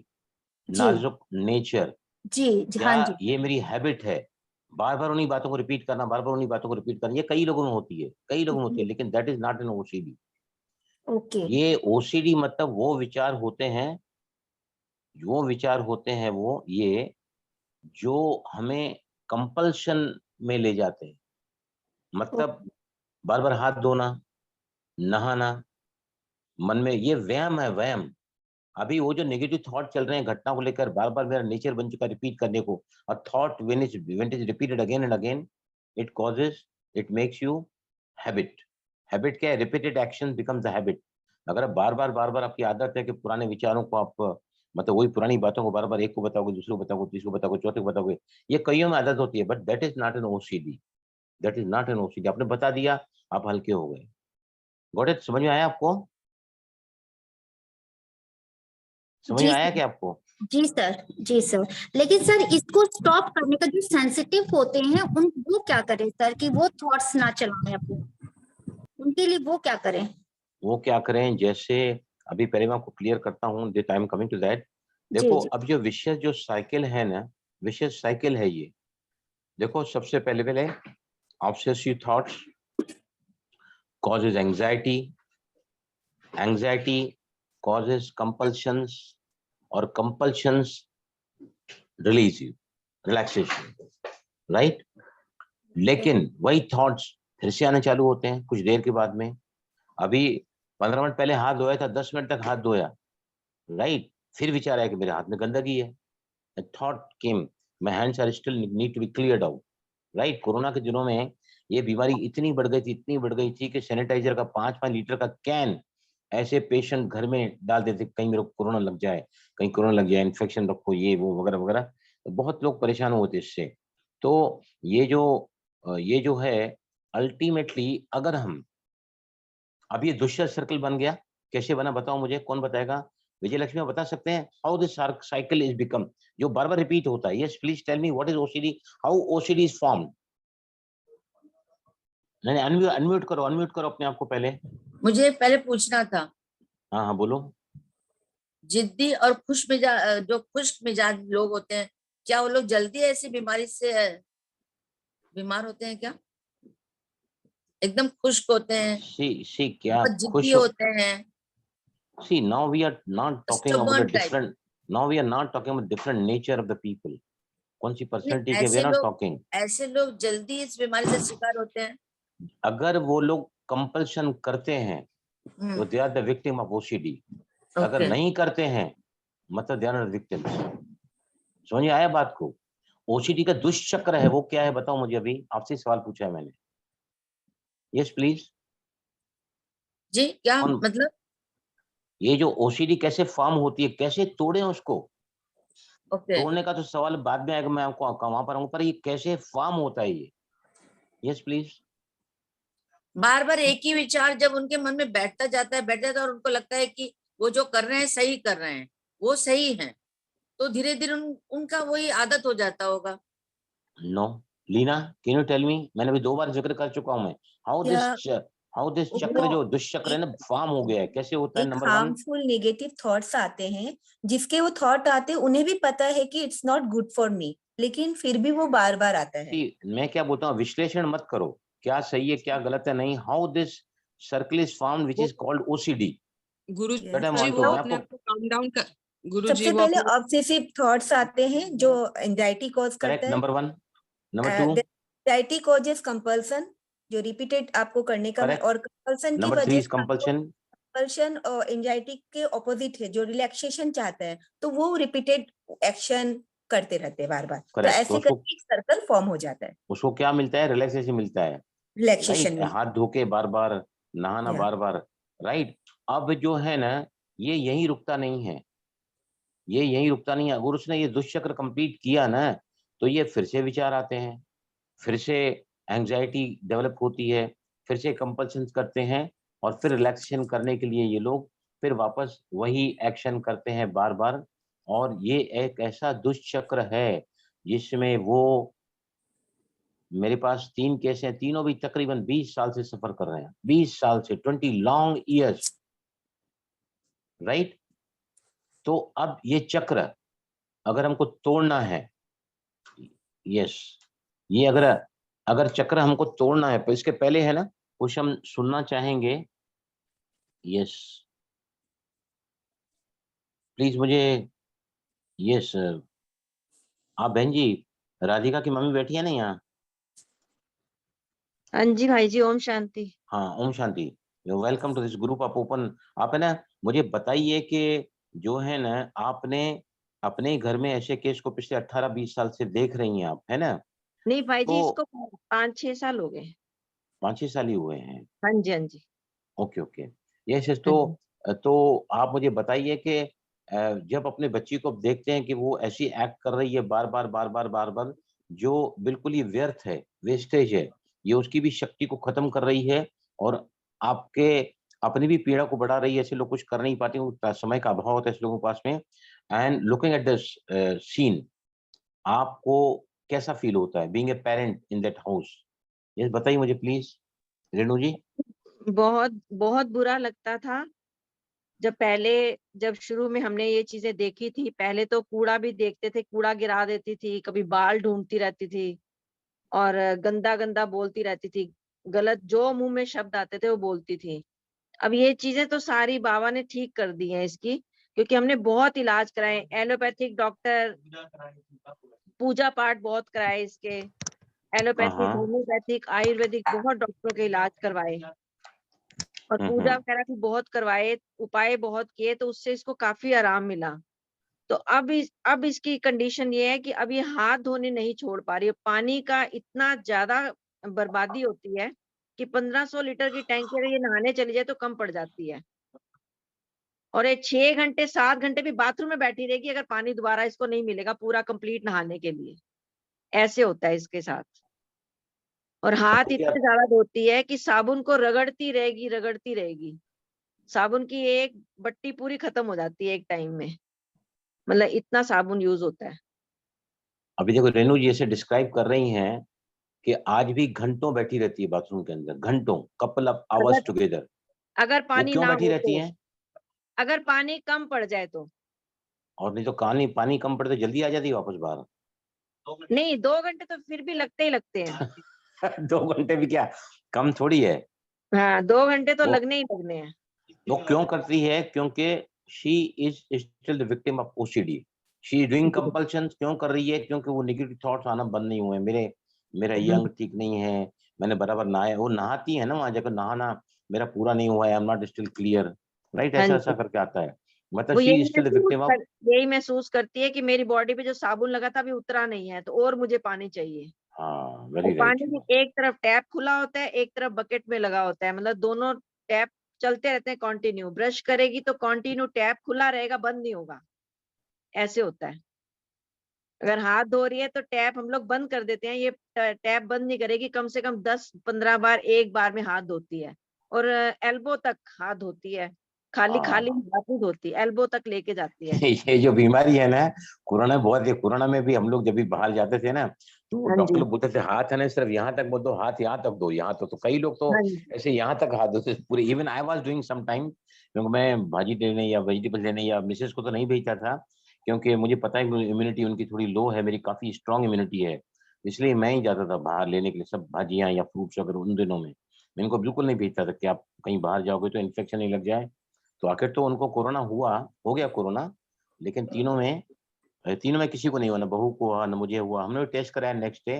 जी नाजुक नेचर। जी क्या हाँ जी। ये मेरी हैबिट है, बार बार उन्हीं बातों को रिपीट करना, बार बार उन्हीं बातों को रिपीट करना, ये कई लोगों में होती है, कई लोगों में होती है, लेकिन that is not an OCD. Okay ये ओसीडी मतलब वो विचार होते हैं, वो ये जो हमें कंपल्शन में ले जाते हैं, मतलब बार बार हाथ धोना, नहाना, मन में ये वहम है, वहम। अभी वो जो नेगेटिव थॉट चल रहे हैं घटना को लेकर, बार बार मेरा नेचर बन चुका रिपीट करने को, और thought when is repeated again and again, it causes, it makes you habit. Habit क्या है? Repeated action becomes a habit. अगर आप बार बार आपकी आदत है कि पुराने विचारों को आप मतलब वही पुरानी बातों को बार बार एक को बताओगे, दूसरे को बताओगे, तीसरे को बताओगे, चौथे को बताओगे, ये कईयों में आदत होती है, but that is not an OCD, that is not an OCD. आपने बता दिया, आप हल्के हो गए। Got it? समझ में आया आपको? समझ में जी आया सर। क्या आपको? जी सर। जी सर। लेकिन सर इसको स्टॉप करने का जो सेंसिटिव होते हैं उन वो क्या करें सर कि वो थॉट्स ना चलाएं अपने, उनके लिए वो क्या करें? वो क्या करें, जैसे अभी पहले मैं आपको क्लियर करता हूँ, I am coming to that. जी देखो जी। अब जो विशेष जो साइकिल है ना, विशेष साइकिल है ये। देखो सबसे पहले obsessive thoughts causes anxiety, anxiety causes compulsions, और compulsions release you, relaxation, right? लेकिन वही थॉट्स फिर से आने चालू होते हैं कुछ देर के बाद में। अभी 15 मिनट पहले हाथ धोया था, 10 मिनट तक हाथ धोया, राइट, फिर विचार आया कि मेरे हाथ में गंदगी है, thought came, my hands are still need to be cleared out, right. Corona के दिनों में ये बीमारी इतनी बढ़ गई थी, इतनी बढ़ गई थी कि सैनिटाइजर का 5-5 लीटर का कैन ऐसे पेशेंट घर में डाल देते, कहीं मेरे को कोरोना लग जाए, कहीं कोरोना लग जाए, इन्फेक्शन रखो, ये वो वगैरह वगैरह। तो बहुत लोग परेशान होते इससे। तो ये जो है अल्टीमेटली, अगर हम, अब ये दुष्यंत सर्कल बन गया, कैसे बना बताओ मुझे, कौन बताएगा? विजय लक्ष्मी आप बता सकते हैं how this cycle is become, जो बार बार रिपीट होता है? Yes please tell me what is OCD, how OCD is formed. नहीं, अनम्यूट करो अपने आप को पहले। मुझे पहले पूछना था, हाँ हाँ बोलो। जिद्दी और खुश मिजाज, जो खुश मिजाज लोग होते हैं, क्या वो लोग जल्दी ऐसी बीमारी से बीमार होते हैं क्या? एकदम खुश्क होते हैं, सी क्या बहुत जिद्दी खुश? होते हैं, See, now we are not talking about a stubborn type? different. Now we are not talking about different nature of the people. कौन सी पर्सनैलिटी के? we ऐसे are not लोग talking. ऐसे लोग जल्दी इस बीमारी से शिकार होते हैं। अगर वो लोग कंपल्शन करते हैं तो they are the victim of OCD. अगर ओके, नहीं करते हैं मतलब दे आर नॉट विक्टिम्स। समझ में आया बात को? ओसीडी का दुष्चक्र है वो क्या है बताओ मुझे, अभी आपसे सवाल पूछा है मैंने। Yes please. जी क्या कौन? मतलब? ये जो ओसीडी कैसे फॉर्म होती है, कैसे तोड़े उसको? ओके, तोड़ने का तो सवाल बाद में आएगा, मैं आपको वहां पर आऊंगा, पर ये कैसे फॉर्म होता है ये? Yes please. बार बार एक ही विचार जब उनके मन में बैठ जाता है और उनको लगता है कि वो जो कर रहे हैं सही कर रहे हैं, वो सही है, तो धीरे धीरे उनका वही आदत हो जाता होगा। No Leena, can you tell me? मैंने भी 2 बार जिक्र कर चुका हूं मैं। हाउ दिस चक्र, जो दुष्चक्र है ना, फॉर्म हो गया है, कैसे होता है? एक नंबर 1, हार्मफुल नेगेटिव थॉट्स आते हैं, जिसके वो थॉट आते हैं उन्हें भी पता है कि it's not good for me, लेकिन फिर भी वो बार बार आता है। मैं क्या बोलता हूँ, विश्लेषण मत करो क्या सही है क्या गलत है, नहीं। How this circle is formed which is called OCD, guru that I Yes. जी वांट वो टू। मैं अपने आपको आप को काम डाउन कर, गुरु जी सबसे वो पहले अपने ऑब्सेसिव थॉट्स आते हैं जो एंजाइटी कॉज करेक्ट, करता है। Number 1, number 2 anxiety causes compulsion, जो रिपीटेड आपको करने का करेक्ट, और कंपल्सन की नंबर 3 वजह इज से कंपल्शन। कंपल्शन और एंजाइटी के ऑपोजिट है, जो रिलैक्सेशन चाहता है तो वो रिपीटेड एक्शन करते रहते हैं बार बार, तो करेक्ट, तो ऐसे करके एक सर्कल फॉर्म हो जाता है, उसको क्या मिलता है? रिलैक्सेशन मिलता है, रिलैक्सेशन राइट? में। हाथ धो के बार बार नहाना, Yeah. बार बार, राइट? अब जो है ना, ये यहीं रुकता नहीं है, ये यहीं रुकता नहीं है। अगर उसने ये दुष्चक्र कंप्लीट किया ना, तो ये फिर से विचार आते हैं, फिर से एंजाइटी डेवलप होती है, फिर से कंपल्शन करते हैं, और फिर रिलैक्सेशन करने के लिए ये लोग फिर वापस वही एक्शन करते हैं बार बार। और ये एक ऐसा दुष्चक्र है जिसमें वो, मेरे पास 3 केस हैं, तीनों भी तकरीबन 20 साल से सफर कर रहे हैं, 20 साल से, 20 लॉन्ग ईयर्स, राइट? तो अब ये चक्र अगर हमको तोड़ना है, यस, ये अगर अगर चक्र हमको तोड़ना है, तो इसके पहले है ना कुछ हम सुनना चाहेंगे। यस प्लीज मुझे, यस आप बहन जी, राधिका की मम्मी बैठी है ना यहाँ? हाँ जी भाई जी, ओम शांति। हाँ, Om Shanti. Welcome to this group of open. आप है ना, मुझे बताइए कि जो है ना, आपने अपने घर में ऐसे केस को पिछले 18-20 साल से देख रही हैं आप, है ना? नहीं भाई जी, तो इसको 5-6 साल हो गए। 5-6 साल ही हुए हैं। हाँ जी, हाँ जी। Okay okay, yes yes. हाँ जी। तो आप मुझे बताइए कि जब अपने बच्ची को देखते हैं कि वो ऐसी एक्ट कर रही है बार बार बार बार बार बार, जो बिल्कुल ही व्यर्थ है, वेस्टेज है, ये उसकी भी शक्ति को खत्म कर रही है, और आपके अपनी भी पीड़ा को बढ़ा रही है। ऐसे लोग कुछ कर नहीं पाते, समय का अभाव होता है ऐसे लोगों के पास में। And looking at this scene, आपको कैसा फील होता है being a parent in that house? Yes बताइए मुझे प्लीज रेणु जी। बहुत बहुत बुरा लगता था। जब शुरू में हमने ये चीजें देखी थी, पहले तो कूड़ा भी देखते थे, कूड़ा गिरा देती थी, कभी बाल ढूंढती रहती थी और गंदा गंदा बोलती रहती थी, गलत जो मुंह में शब्द आते थे वो बोलती थी। अब ये चीजें तो सारी बाबा ने ठीक कर दी हैं इसकी, क्योंकि हमने बहुत इलाज कराए, एलोपैथिक डॉक्टर, पूजा पाठ बहुत कराए इसके, एलोपैथिक, हाँ, होम्योपैथिक, आयुर्वेदिक बहुत डॉक्टरों के इलाज करवाए और पूजा वगैरह भी बहुत करवाए, उपाय बहुत किए, तो उससे इसको काफी आराम मिला। तो अब इसकी कंडीशन ये है कि अब ये हाथ धोने नहीं छोड़ पा रही है। पानी का इतना ज्यादा बर्बादी होती है कि 1500 लीटर की टैंक अगर ये नहाने चली जाए तो कम पड़ जाती है। और ये 6 घंटे 7 घंटे भी बाथरूम में बैठी रहेगी अगर पानी दोबारा इसको नहीं मिलेगा पूरा कंप्लीट नहाने के लिए। ऐसे होता है इसके साथ। और हाथ तो क्या इतने ज्यादा धोती है कि साबुन को रगड़ती रहेगी। साबुन की एक बट्टी पूरी खत्म हो जाती है एक टाइम में, मतलब इतना साबुन यूज होता है। अभी देखो रेणु जी ऐसे डिस्क्राइब कर रही हैं कि आज भी घंटों बैठी रहती है बाथरूम के अंदर, घंटों, कपल ऑफ आवर्स अगर टुगेदर। अगर वो पानी क्यों ना बैठी हो रहती तो, हैं? अगर पानी कम पड़ जाए तो। और नहीं तो पानी कम पड़े तो जल्दी आ जाती है वापस बाहर। नहीं, 2 घंटे तो फिर भी लगते ही लगते हैं। 2 घंटे भी क्या कम थोड़ी है। हाँ, 2 घंटे तो वो लगने ही लगने हैं। वो क्यों करती है? क्योंकि she is still the victim of OCD. She is doing compulsion. क्यों कर रही है? क्योंकि वो नेगेटिव थॉट्स आना बंद नहीं हुए। मेरा यंग ठीक नहीं है, मैंने बराबर नहाया। वो नहाती है ना वहां जाकर, नहाना मेरा पूरा नहीं हुआ है, I am not still clear, right? हाँ ऐसा जी, ऐसा करके आता है। मतलब वो she is still the victim of. यही महसूस करती है कि मेरी बॉडी पे जो साबुन लगा था अभी उतरा नहीं है, तो और मुझे पानी चाहिए। हाँ, और वेरी राइट। पानी भी एक तरफ टैप खुला होता है, एक तरफ बकेट में लगा होता है, मतलब दोनों टैप चलते रहते हैं कंटिन्यू। ब्रश करेगी तो कंटिन्यू टैप खुला रहेगा, बंद नहीं होगा। ऐसे होता है। अगर हाथ धो रही है तो टैप हम लोग बंद कर देते हैं, ये टैप बंद नहीं करेगी, कम से कम 10-15 बार एक बार में हाथ धोती है। और एल्बो तक हाथ धोती है, खाली खाली हाँ। हाथ नहीं धोती, एल्बो तक लेके जाती है। ये जो बीमारी है ना, कोरोना बहुत है। कोरोना में भी हम लोग जब भी बाहर जाते थे ना, तो हाँ डॉक्टर जी, लोग बोलते थे हाथ है ना सिर्फ यहाँ तक मत दो, हाथ यहाँ तक दो, यहाँ तो कई लोग तो हाँ जी, ऐसे यहाँ तक हाथ धोते थे पूरे। Even I was doing some time, क्योंकि मैं भाजी लेने या वेजिटेबल लेने या मिसेस को तो नहीं भेजता था, क्योंकि मुझे पता है इम्यूनिटी उनकी थोड़ी लो है, मेरी काफी स्ट्रांग इम्यूनिटी है। इसलिए मैं ही जाता था बाहर लेने के लिए सब भाजियां या फ्रूट्स वगैरह उन दिनों में। मैं इनको बिल्कुल नहीं भेजता था कि आप कहीं बाहर जाओगे तो इन्फेक्शन नहीं लग जाए। तो आखिर तो उनको कोरोना हो गया कोरोना। लेकिन तीनों में किसी को नहीं हुआ, ना बहू को हुआ, ना मुझे हुआ। हमने टेस्ट कराया नेक्स्ट डे,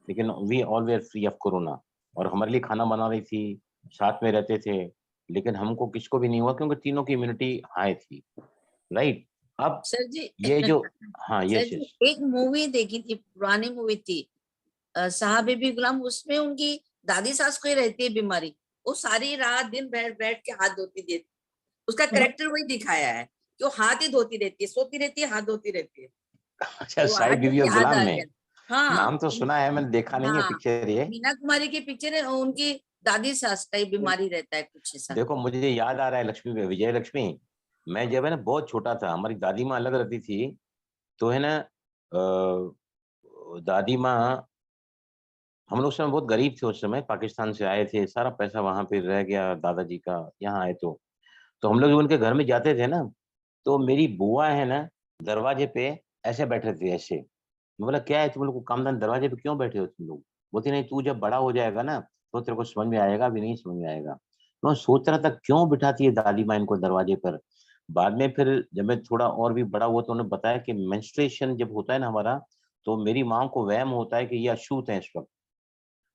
लेकिन we all were free of corona. और हमारे लिए खाना बना रही थी, साथ में रहते थे, लेकिन हमको किसको भी नहीं हुआ क्योंकि तीनों की इम्यूनिटी हाई थी, राइट? अब सर जी। ये जो, हाँ, सर यस जी, यस। एक मूवी देखी थी, पुरानी मूवी थी, साहब बीबी गुलाम। उसमें उनकी दादी सास को ही रहती है बीमारी, वो सारी रात दिन बैठ बैठ के हाथ धोती थी। उसका करेक्टर वही दिखाया है कि वो हाथ ही धोती रहती है, सोती रहती है, हाथ धोती रहती है। अच्छा, वो साई आज बीवी और याद गुलाम आ में गया। हाँ। नाम तो सुना है, मैंने देखा नहीं है हाँ, पिक्चर ये। मीना कुमारी की पिक्चर है, उनकी दादी सास का ही बीमारी रहता है कुछ ऐसा। देखो मुझे याद आ रहा है लक्ष्मी, विजय लक्ष्मी। मैं जब है ना बहुत छोटा था, हमारी दादी माँ अलग रहती थी। तो है ना दादी माँ, हम लोग उस समय बहुत गरीब थे, उस समय पाकिस्तान से आए थे, सारा पैसा वहां पे रह गया दादाजी का, यहाँ आए तो हम लोग जब उनके घर में जाते थे ना, तो मेरी बुआ है ना दरवाजे पे ऐसे बैठे थे ऐसे। मैं बोला क्या है तुम लोग को कामदान, दरवाजे पे क्यों बैठे हो तुम लोग? बोलती नहीं, तू जब बड़ा हो जाएगा ना तो तेरे को समझ में आएगा, अभी नहीं समझ में आएगा। तो मैं सोच रहा था क्यों बिठाती है दादी माँ इनको दरवाजे पर। बाद में फिर जब मैं थोड़ा और भी बड़ा हुआ तो उन्होंने बताया कि मेंस्ट्रुएशन जब होता है ना हमारा, तो मेरी माँ को वहम होता है कि ये अछूत है इस वक्त।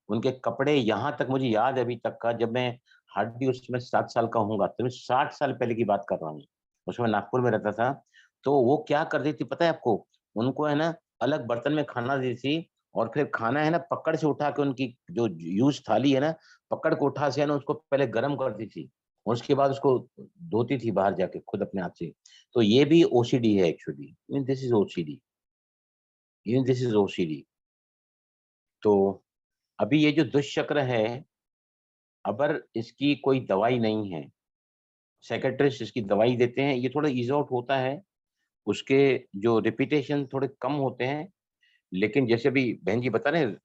उनके कपड़े यहाँ तक मुझे याद है अभी तक का, जब मैं हार्डली उसमें 7 साल का होऊंगा, तो मैं 60 साल पहले की बात कर रहा हूँ। उसमें नागपुर में रहता था। तो वो क्या कर देती पता है आपको? उनको है ना अलग बर्तन में खाना देती थी, और फिर खाना है ना पकड़ से उठा के, उनकी जो यूज थाली है ना, पकड़ के उठा से है ना उसको पहले गर्म करती थी, और उसके बाद उसको धोती थी बाहर जाके खुद अपने हाथ से। तो ये भी ओसीडी है actually, this is OCD, this is OCD. तो अभी ये जो दुष्चक्र है, अगर इसकी कोई दवाई नहीं है, साइकियाट्रिस्ट इसकी दवाई देते हैं, ये थोड़ा ईज आउट होता है, उसके जो रिपीटेशन थोड़े कम होते हैं। लेकिन जैसे भी बहन जी बता रहे हैं,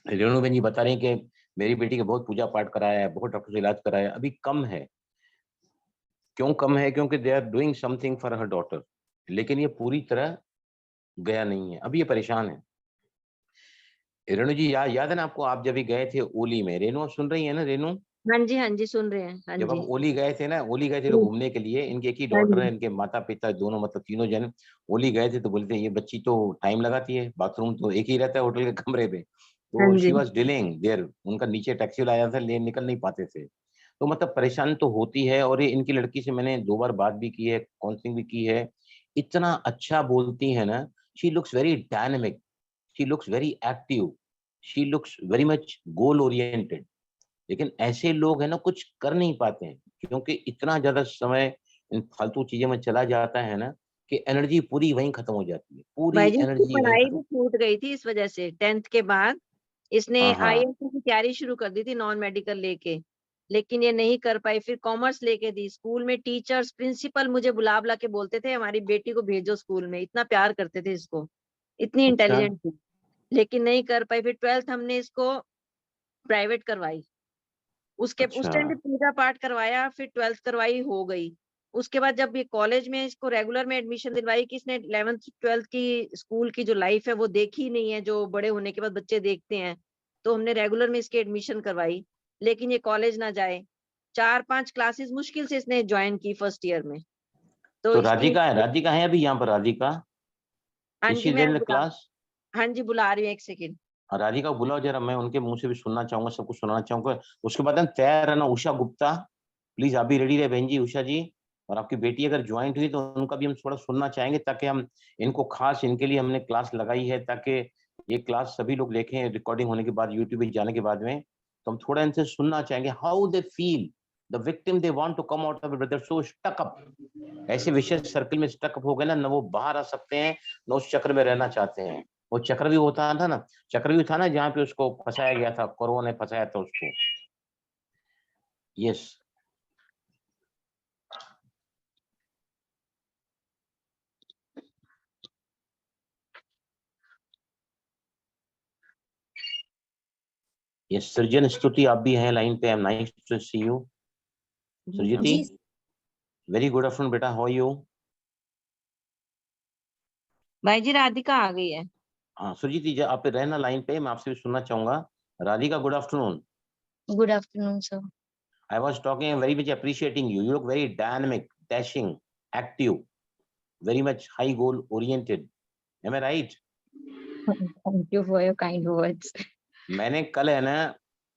रेणु बहन जी बता रहे हैं कि मेरी बेटी का बहुत पूजा पाठ कराया है, बहुत डॉक्टर से इलाज कराया है, अभी कम है। क्यों कम है? क्योंकि they are doing something for her daughter, लेकिन ये पूरी तरह गया नहीं है, अभी ये परेशान है। रेणु जी याद है ना आपको, आप जब भी गए थे ओली में, रेणु आप सुन रही है ना रेणु? हाँ जी, सुन रहे हैं, हाँ जब हम जी। ओली गए थे ना, ओली गए थे लोग जी, घूमने के लिए, इनके एक ही हाँ डॉटर है, जी, इनके माता पिता दोनों मतलब तीनों जन ओली गए थे। तो बोलते ये बच्ची तो टाइम लगाती है, बाथरूम तो एक ही रहता है होटल के कमरे पे। हाँ तो जी, शी वाज डिलेइंग देयर, उनका नीचे टैक्सी वाला आया था, ले निकल नहीं पाते थे। तो मतलब परेशान तो होती है। और ये इनकी लड़की से मैंने 2 बार बात भी की है, काउंसलिंग भी की है। इतना अच्छा बोलती है ना, she looks very dynamic, she looks very active, she looks very much goal oriented. लेकिन ऐसे लोग है ना कुछ कर नहीं पाते हैं, क्योंकि इतना ज्यादा समय इन फालतू चीजों में चला जाता है ना कि एनर्जी पूरी वहीं खत्म हो जाती है, पूरी भाई जी इसकी एनर्जी वहीं पढ़ाई खत्म। भी छूट गई थी इस वजह से। 10th के बाद इसने हाँ हाँ IIT की तैयारी शुरू कर दी थी नॉन मेडिकल लेके, लेकिन ये नहीं कर पाई। फिर कॉमर्स लेके दी। स्कूल में टीचर्स, प्रिंसिपल मुझे बुला बुला के बोलते थे हमारी बेटी को भेजो स्कूल में, इतना प्यार करते थे इसको, इतनी अच्छा इंटेलिजेंट थी, लेकिन नहीं कर पाई। फिर 12th हमने इसको प्राइवेट करवाई। उसके उस अच्छा टाइम भी पूजा पाठ करवाया, फिर 12th करवाई, हो गई। उसके बाद जब ये कॉलेज में इसको रेगुलर में एडमिशन दिलवाई कि इसने 11th 12th की स्कूल की जो लाइफ है वो देखी नहीं है, जो बड़े होने के बाद बच्चे देखते हैं, तो हमने रेगुलर में इसकी एडमिशन करवाई, लेकिन ये कॉलेज ना जाए। 4-5 क्लासेस मुश्किल से इसने ज्वाइन की फर्स्ट ईयर में। तो तो इसकी राधिका है अभी यहाँ पर? राधिका हाँ इज जी शी मैं देयर इन द बुला क्लास? हाँ जी बुला रही हूँ, एक सेकेंड। राधिका को बुलाओ जरा, मैं उनके मुंह से भी सुनना चाहूंगा, सब कुछ सुनाना चाहूंगा। उसके बाद हम तैयार है ना? उषा गुप्ता, प्लीज आप भी रेडी रहे बहन जी, उषा जी। और आपकी बेटी अगर ज्वाइंट हुई तो उनका भी हम थोड़ा सुनना चाहेंगे, ताकि हम इनको खास इनके लिए हमने क्लास लगाई है, ताकि ये क्लास सभी लोग देखें रिकॉर्डिंग होने के बाद, यूट्यूब पे जाने के बाद में। तो हम थोड़ा इनसे सुनना चाहेंगे, how they feel the victim they want to come out of it, brother so stuck up. ऐसे विशेष सर्कल में स्टक अप हो गए ना वो बाहर आ सकते हैं, न उस चक्र में रहना चाहते हैं। वो चक्र भी होता था ना, चक्रव्यूह था ना जहाँ पे उसको फंसाया गया था, कोरोना ने फंसाया था उसको। यस यस सृजन स्तुति, आप भी हैं लाइन पे? I am nice to see you Srijiti. Ji very good afternoon बेटा, हाउ आर यू? भाई जी राधिका आ गई है। हाँ सुरजीत जी आप रहना लाइन पे, मैं आपसे भी सुनना चाहूंगा। Radhika good afternoon. Good afternoon sir. I was talking, I'm very much appreciating you. You look very dynamic, dashing, active, very much high goal oriented. Am I right? Thank you for your kind words. मैंने कल है ना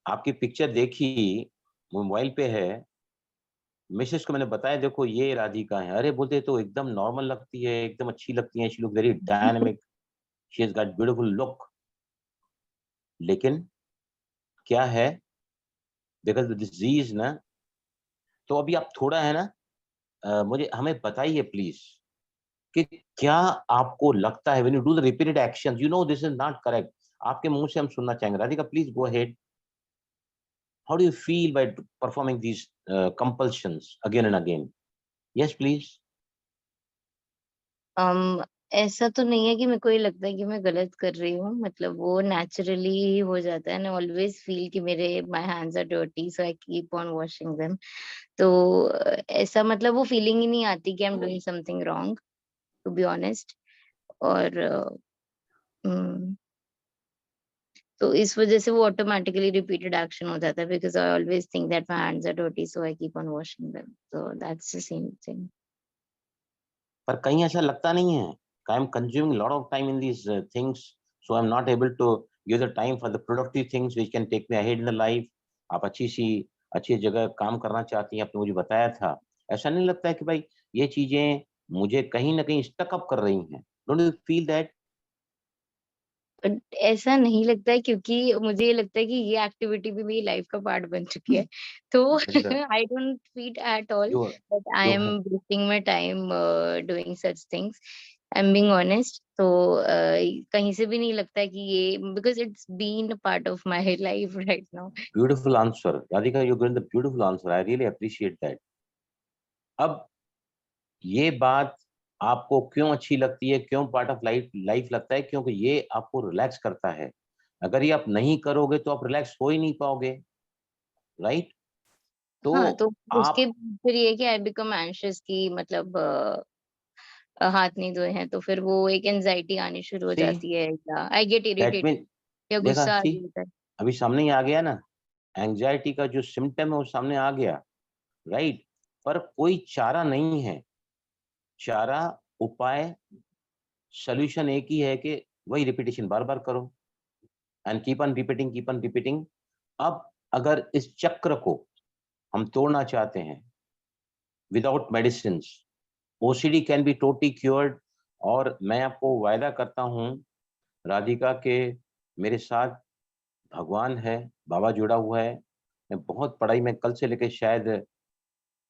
आपकी picture देखी, mobile पे है। Mrs को मैंने बताया देखो ये राधिका है। अरे बोलते तो एकदम नॉर्मल लगती है, एकदम अच्छी लगती है, she look very dynamic, she has got beautiful look. लेकिन क्या है, बिकॉज डिजीज ना, तो अभी आप थोड़ा है ना मुझे हमें बताइए प्लीज कि क्या आपको लगता है when you do the repeated actions, you know this is not correct, आपके मुंह से हम सुनना चाहेंगे। Radhika please go ahead, how do you feel by performing these compulsions again and again? Yes please. ऐसा तो नहीं है कि मेरे को ये लगता है कि मैं गलत कर रही हूँ, मतलब वो नेचुरली ही हो जाता है। आई ऑलवेज फील कि मेरे my hands are dirty so I keep on washing them. तो ऐसा मतलब वो फीलिंग ही नहीं आती कि I am doing something wrong, to be honest. और हम्म, तो इस वजह से वो ऑटोमेटिकली रिपीटेड एक्शन हो जाता है, because I always think that my hands are dirty so I keep on washing them, so that's the same thing. पर कहीं ऐसा लगता नहीं है I am consuming lot of time in these things, so I am not able to give the time for the productive things which can take me ahead in the life? आप अच्छी जगह काम करना चाहती हैं, आपने मुझे बताया था। ऐसा नहीं लगता है कि भाई ये चीजें मुझे कहीं ना कहीं स्टक अप कर रही हैं? Don't you feel that? But ऐसा नहीं लगता है, क्योंकि मुझे ये लगता है कि ये एक्टिविटी भी मेरी लाइफ का पार्ट बन चुकी है। तो I don't feel at all you that I you am wasting my time doing such things. I am being honest. तो कहीं से भी नहीं लगता है कि ये, because it's been a part of my life right now. Beautiful answer Radhika, you given the beautiful answer, I really appreciate that. अब ये बात आपको क्यों अच्छी लगती है, क्यों पार्ट ऑफ लाइफ लाइफ लगता है? क्योंकि ये आपको रिलैक्स करता है। अगर ये आप नहीं करोगे तो आप रिलैक्स हो ही नहीं पाओगे, राइट? तो हाँ, तो उसके आप फिर ये कि आई बिकम एंशियस की मतलब हाथ नहीं धोए हैं, तो फिर वो एक एंजाइटी आनी शुरू हो सी जाती है, या I get that irritated mean, या देखा गुस्सा आ सी जाता है। अभी सामने ही आ गया ना, एंजाइटी का जो सिम्टम है वो सामने आ गया, राइट? पर कोई चारा नहीं है, चारा, उपाय, सॉल्यूशन एक ही है कि वही रिपीटेशन बार बार करो and keep on repeating, keep on repeating. अब अगर इस चक्र को हम तोड़ना चाहते हैं without medicine, OCD can be totally cured. और मैं आपको वायदा करता हूँ राधिका के, मेरे साथ भगवान है, बाबा जुड़ा हुआ है। मैं बहुत पढ़ाई में कल से लेकर शायद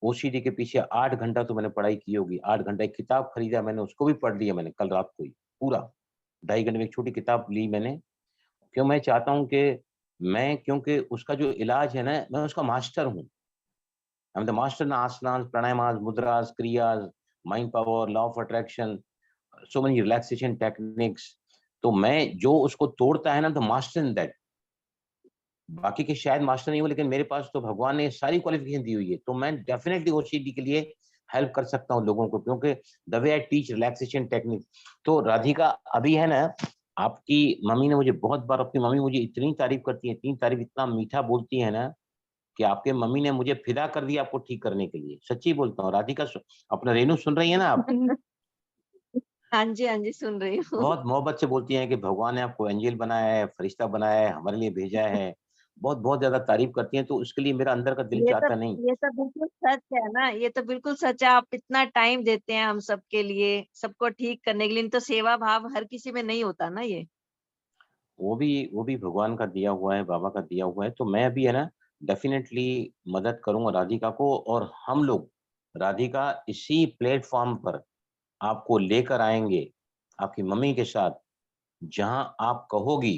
ओसीडी के पीछे 8 घंटा तो मैंने पढ़ाई की होगी। 8 घंटा एक किताब खरीदा मैंने, उसको भी पढ़ लिया मैंने कल रात को ही पूरा। 2.5 घंटे में एक छोटी किताब ली मैंने। क्यों मैं चाहता हूँ कि मैं, क्योंकि उसका जो इलाज है ना, मैं उसका मास्टर हूँ। I am the master in asanas, pranayamas, mudras, kriyas, mind power, law of attraction, so many relaxation techniques. तो मैं जो उसको तोड़ता है ना, द मास्टर इन दैट। बाकी के शायद मास्टर नहीं हो, लेकिन मेरे पास तो भगवान ने सारी क्वालिफिकेशन दी हुई है, तो मैं डेफिनेटली ओसीडी के लिए हेल्प कर सकता हूँ लोगों को, क्योंकि the way I teach relaxation technique. तो राधिका अभी है ना, आपकी मम्मी ने मुझे बहुत बार, अपनी मम्मी मुझे इतनी तारीफ करती है, इतनी तारीफ, इतना मीठा बोलती है ना, कि आपके मम्मी ने मुझे फिदा कर दिया आपको ठीक करने के लिए। सच्ची बोलता हूँ राधिका, अपना रेनू सुन रही है ना आप? हाँ जी सुन रही हूँ। बहुत मोहब्बत से बोलती हैं कि भगवान ने आपको एंजल बनाया है, फरिश्ता बनाया है, हमारे लिए भेजा है। बहुत बहुत ज्यादा तारीफ करती हैं, तो उसके लिए मेरा अंदर का दिल चाहता नहीं। ये तो बिल्कुल सच है ना, ये तो बिल्कुल सच है। आप इतना टाइम देते हैं हम सबके लिए, सबको ठीक करने के लिए, तो सेवा भाव हर किसी में नहीं होता ना ये। वो भी भगवान का दिया हुआ है, बाबा का दिया हुआ है। तो मैं अभी है ना डेफिनेटली मदद करूंगा राधिका को, और हम लोग राधिका इसी प्लेटफॉर्म पर आपको लेकर आएंगे आपकी मम्मी के साथ, जहां आप कहोगी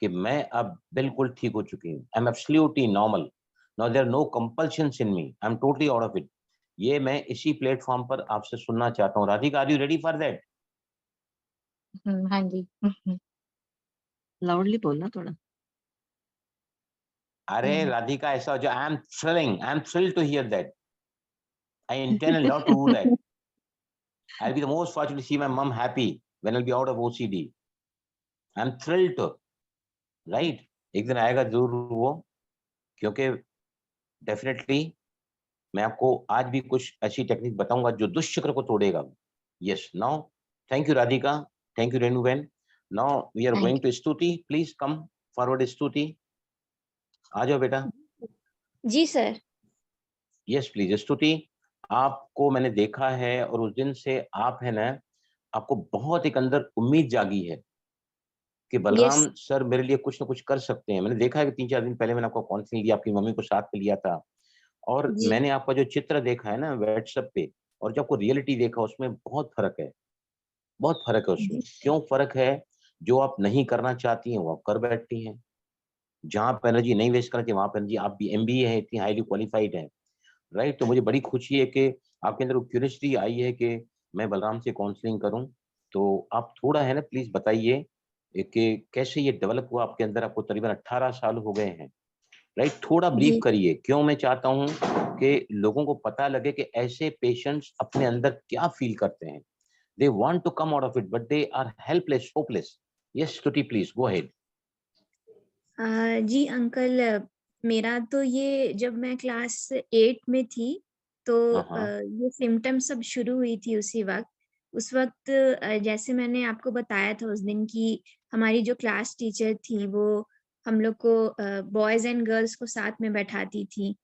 कि मैं अब बिल्कुल ठीक हो चुकी हूँ, I am absolutely normal, now there no compulsions in me, I am totally out of it. ये मैं इसी प्लेटफॉर्म पर आपसे सुनना चाहता हूँ। Radhika, are you ready for that? हाँ जी। लाउडली बोलना थोड़ा। अरे राधिका, ऐसा हो जाए, I am thrilled to hear that, I intend a lot to do that. I'll be the most fortunate to see my mom happy when I'll be out of OCD. I'm thrilled to, right? एक दिन आएगा जरूर वो, क्योंकि definitely मैं आपको आज भी कुछ ऐसी टेक्निक बताऊंगा जो दुष्चक्र को तोड़ेगा। Yes, now thank you Radhika, thank you Renu ben. Now we are thank going to Stuti, please come forward Stuti, आ जाओ बेटा। जी सर। यस प्लीज स्तुति, आपको मैंने देखा है और उस दिन से आप है ना, आपको बहुत एक अंदर उम्मीद जागी है कि यस बलराम सर मेरे लिए कुछ ना कुछ कर सकते हैं। मैंने देखा है कि 3-4 दिन पहले मैंने आपको काउंसलिंग दिया, आपकी मम्मी को साथ में लिया था, और जी मैंने आपका जो चित्र देखा है ना व्हाट्सएप पे, और जो आपको रियलिटी देखा, उसमें बहुत फर्क है, बहुत फर्क है उसमें। जी क्यों फर्क है? जो आप नहीं करना चाहती हैं वो आप कर बैठती हैं, जहाँ आप एनर्जी नहीं वेस्ट करती वहां पर एनर्जी, आप भी एमबीए है, इतनी हाईली क्वालिफाइड है, राइट? तो मुझे बड़ी खुशी है कि आपके अंदर वो क्यूरियोसिटी आई है कि मैं बलराम से काउंसलिंग करूं। तो आप थोड़ा है ना प्लीज बताइए कि कैसे ये डेवलप हुआ आपके अंदर। आपको तकरीबन 18 साल हो गए हैं, राइट? थोड़ा ब्रीफ जी करिए। क्यों मैं चाहता हूं कि लोगों को पता लगे कि ऐसे पेशेंट्स अपने अंदर क्या फील करते हैं। They want to come out of it but they are helpless, hopeless. Yes Stuti, please go ahead. जी अंकल, मेरा तो ये जब मैं क्लास 8 में थी तो हाँ हाँ ये सिम्टम्स सब शुरू हुई थी उसी वक्त। उस वक्त जैसे मैंने आपको बताया था उस दिन कि हमारी जो क्लास टीचर थी वो हम लोग को बॉयज एंड गर्ल्स को साथ में बैठाती थी।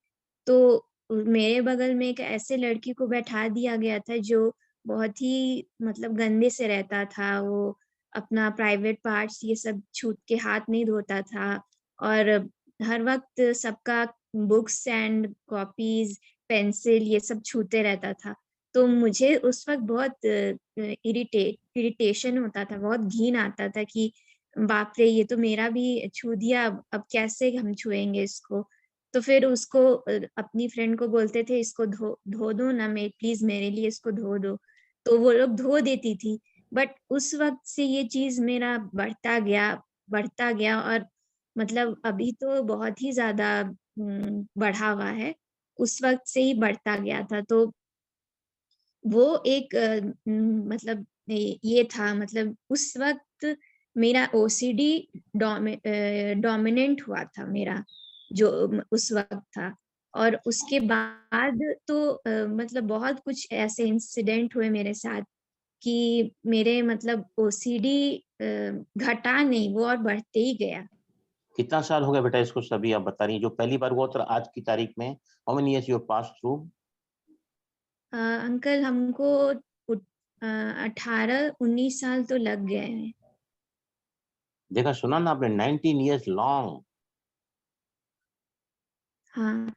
तो मेरे बगल में एक ऐसे लड़की को बैठा दिया गया था जो बहुत ही मतलब गंदे से रहता था। वो अपना प्राइवेट पार्ट्स ये सब छू के हाथ नहीं धोता था, और हर वक्त सबका बुक्स एंड कॉपीज, पेंसिल ये सब छूते रहता था। तो मुझे उस वक्त बहुत इरिटेशन होता था, बहुत घिन आता था कि बाप रे, ये तो मेरा भी छू दिया, अब कैसे हम छुएंगे इसको। तो फिर उसको अपनी फ्रेंड को बोलते थे इसको धो धो दो ना, मैं प्लीज मेरे लिए इसको धो दो। तो वो लोग धो देती थी। बट उस वक्त से ये चीज मेरा बढ़ता गया, और मतलब अभी तो बहुत ही ज्यादा बढ़ा हुआ है। उस वक्त से ही बढ़ता गया था। तो वो एक मतलब ये था, मतलब उस वक्त मेरा ओसीडी डोमिनेंट हुआ था मेरा, जो उस वक्त था। और उसके बाद तो मतलब बहुत कुछ ऐसे इंसिडेंट हुए मेरे साथ कि मेरे मतलब ओसीडी घटा नहीं, वो और बढ़ते ही गया। कितना साल हो गया बेटा इसको? सभी आप बता रही हैं, जो पहली बार हुआ तो आज की तारीख में how many years you pass through? Uncle हमको 18-19 साल तो लग गए हैं। देखा, सुना ना आपने, 19 इयर्स लॉन्ग। हाँ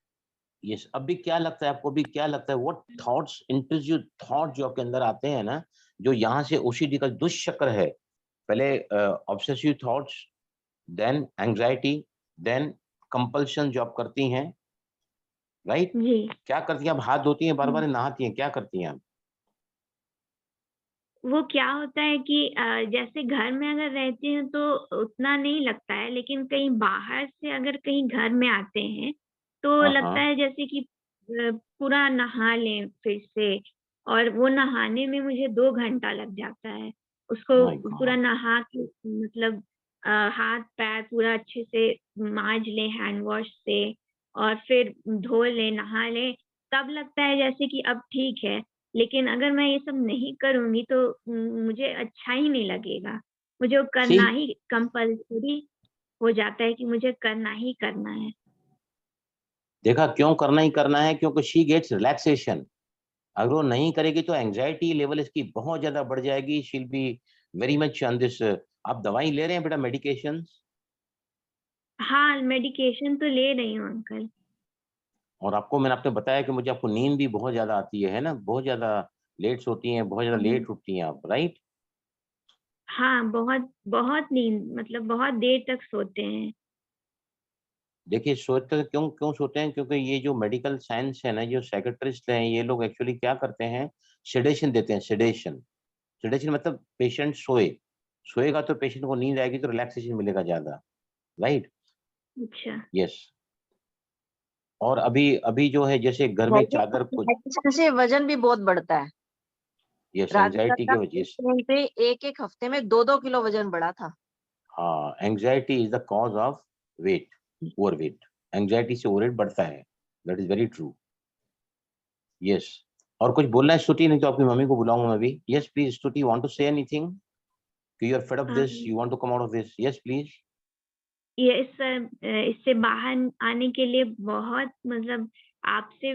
यस, अभी क्या लगता है आपको, अभी क्या लगता है, व्हाट थॉट्स, इंट्रूसिव थॉट जो आपके अंदर आते हैं ना, जो यहाँ से ओसीडी का दुष्चक्र है, पहले obsessive thoughts, then anxiety, then compulsion जो आप करती हैं, राइट? जी क्या करती हैं आप? हाथ धोती हैं बार बार, नहाती हैं, क्या करती हैं आप? वो क्या होता है कि जैसे घर में अगर रहती हूँ तो उतना नहीं लगता है, लेकिन कहीं बाहर से अगर कहीं घर में आते हैं तो हाँ लगता हाँ, है जैसे कि पूरा नहा लें फिर से, और वो नहाने में मुझे 2 घंटा लग जाता है। उसको माय पूरा गॉड, नहा के मतलब हाथ पैर पूरा अच्छे से मांज लें हैंड वॉश से और फिर धो लें, नहा लें, तब लगता है जैसे कि अब ठीक है। लेकिन अगर मैं ये सब नहीं करूँगी तो मुझे अच्छा ही नहीं लगेगा। मुझे वो सी, करना ही कंपल्सरी हो जाता है कि मुझे करना ही करना है। देखा क्यों करना ही करना है? क्योंकि शी गेट्स रिलैक्सेशन। अगर वो नहीं करेगी तो एंजाइटी लेवल इसकी बहुत ज्यादा बढ़ जाएगी, she will be very much on this. आप दवाई ले रहे हैं बेटा, मेडिकेशन? हाँ, मेडिकेशन तो ले रही हूँ अंकल। और आपको मैंने आपने बताया कि मुझे, आपको नींद भी बहुत ज्यादा आती है ना? बहुत ज्यादा लेट सोती हैं, बहुत ज्यादा हुँ। लेट उठती हैं आप, राइट? हाँ, बहुत बहुत नींद मतलब बहुत देर तक सोते हैं। देखिए, सोते क्यों क्यों सोते हैं? क्योंकि ये जो मेडिकल साइंस है ना, जो साइकेट्रिस्ट हैं, ये लोग एक्चुअली क्या करते हैं, सेडेशन देते हैं, सेडेशन। सेडेशन मतलब पेशेंट सोए, सोएगा तो पेशेंट को नींद आएगी, तो रिलैक्सेशन मिलेगा ज्यादा, राइट? अच्छा। यस। और अभी अभी जो है, जैसे घर में चादर को, मेडिसिन से वजन भी बहुत बढ़ता है। यस, राधिका एंजाइटी का की वजह से। टाइम पे एक हफ्ते में 2-2 किलो वजन बढ़ा था। हाँ, anxiety is the cause of weight, overweight. Anxiety से ओवर वेट बढ़ता है, that is very true. Yes. और कुछ बोलना है स्तुति? नहीं तो आपकी मम्मी को बुलाऊंगा मैं भी। Yes please Stuti, want to say anything कि you are fed of uh, this, you want to come out of this? Yes please. ये इससे बाहर आने के लिए बहुत मतलब आपसे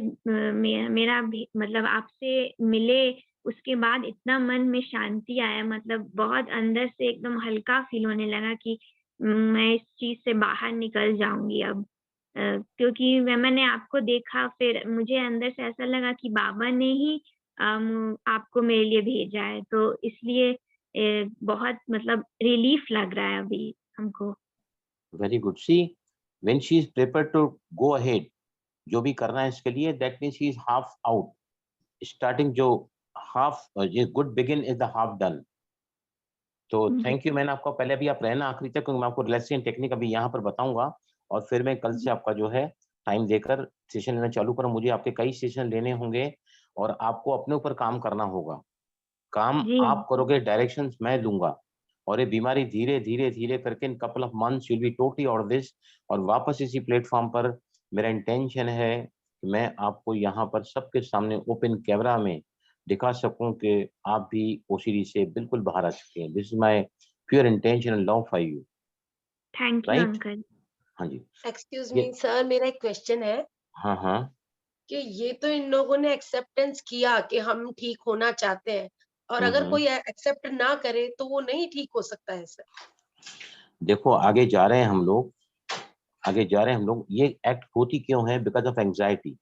मेरा भी मतलब आपसे मिले उसके बाद इतना मन में शांति आया, मतलब बहुत अंदर से एकदम हल्का फील होने लगा कि मैं इस चीज से बाहर निकल जाऊंगी अब। क्योंकि मैंने आपको देखा फिर मुझे अंदर से ऐसा लगा कि बाबा ने ही आपको मेरे लिए भेजा है, तो इसलिए बहुत मतलब रिलीफ लग रहा है अभी हमको। Very good. See, when she is prepared to go ahead, जो भी करना है इसके लिए, that means she is half out. Starting जो हाफ, ये good begin is the half done. तो जी, थैंक यू। मैंने आपको पहले भी, आप रहना आखिरी तक, क्योंकि मैं आपको रिलैक्सेशन टेक्निक अभी यहाँ पर बताऊंगा, और फिर मैं कल से आपका जो है टाइम देकर सेशन लेना चालू करूँ। मुझे आपके कई सेशन लेने होंगे, और आपको अपने ऊपर काम करना होगा। काम जी आप अंकल। करोगे, डायरेक्शंस मैं दूंगा, और ये बीमारी धीरे धीरे धीरे करके in couple of months will be totally out of this. और वापस इसी प्लेटफॉर्म पर मेरा इंटेंशन है कि मैं आपको यहाँ पर सबके सामने ओपन कैमरा में दिखा सकूं कि आप भी ओसीडी से बिल्कुल बाहर आ चुके हैं। This is my pure intention and love for you, thank you right? Uncle. हाँ जी। एक्सक्यूज ये, मी सर, मेरा एक क्वेश्चन है हाँ हाँ, कि ये तो इन लोगों ने एक्सेप्टेंस किया कि हम ठीक होना चाहते हैं, और अगर हम्म। कोई एक्सेप्ट ना करे तो वो नहीं ठीक हो सकता है सर? देखो, आगे जा रहे हैं हम लोग, आगे जा रहे हैं हम लोग। ये एक्ट होती क्यों है? Because of anxiety.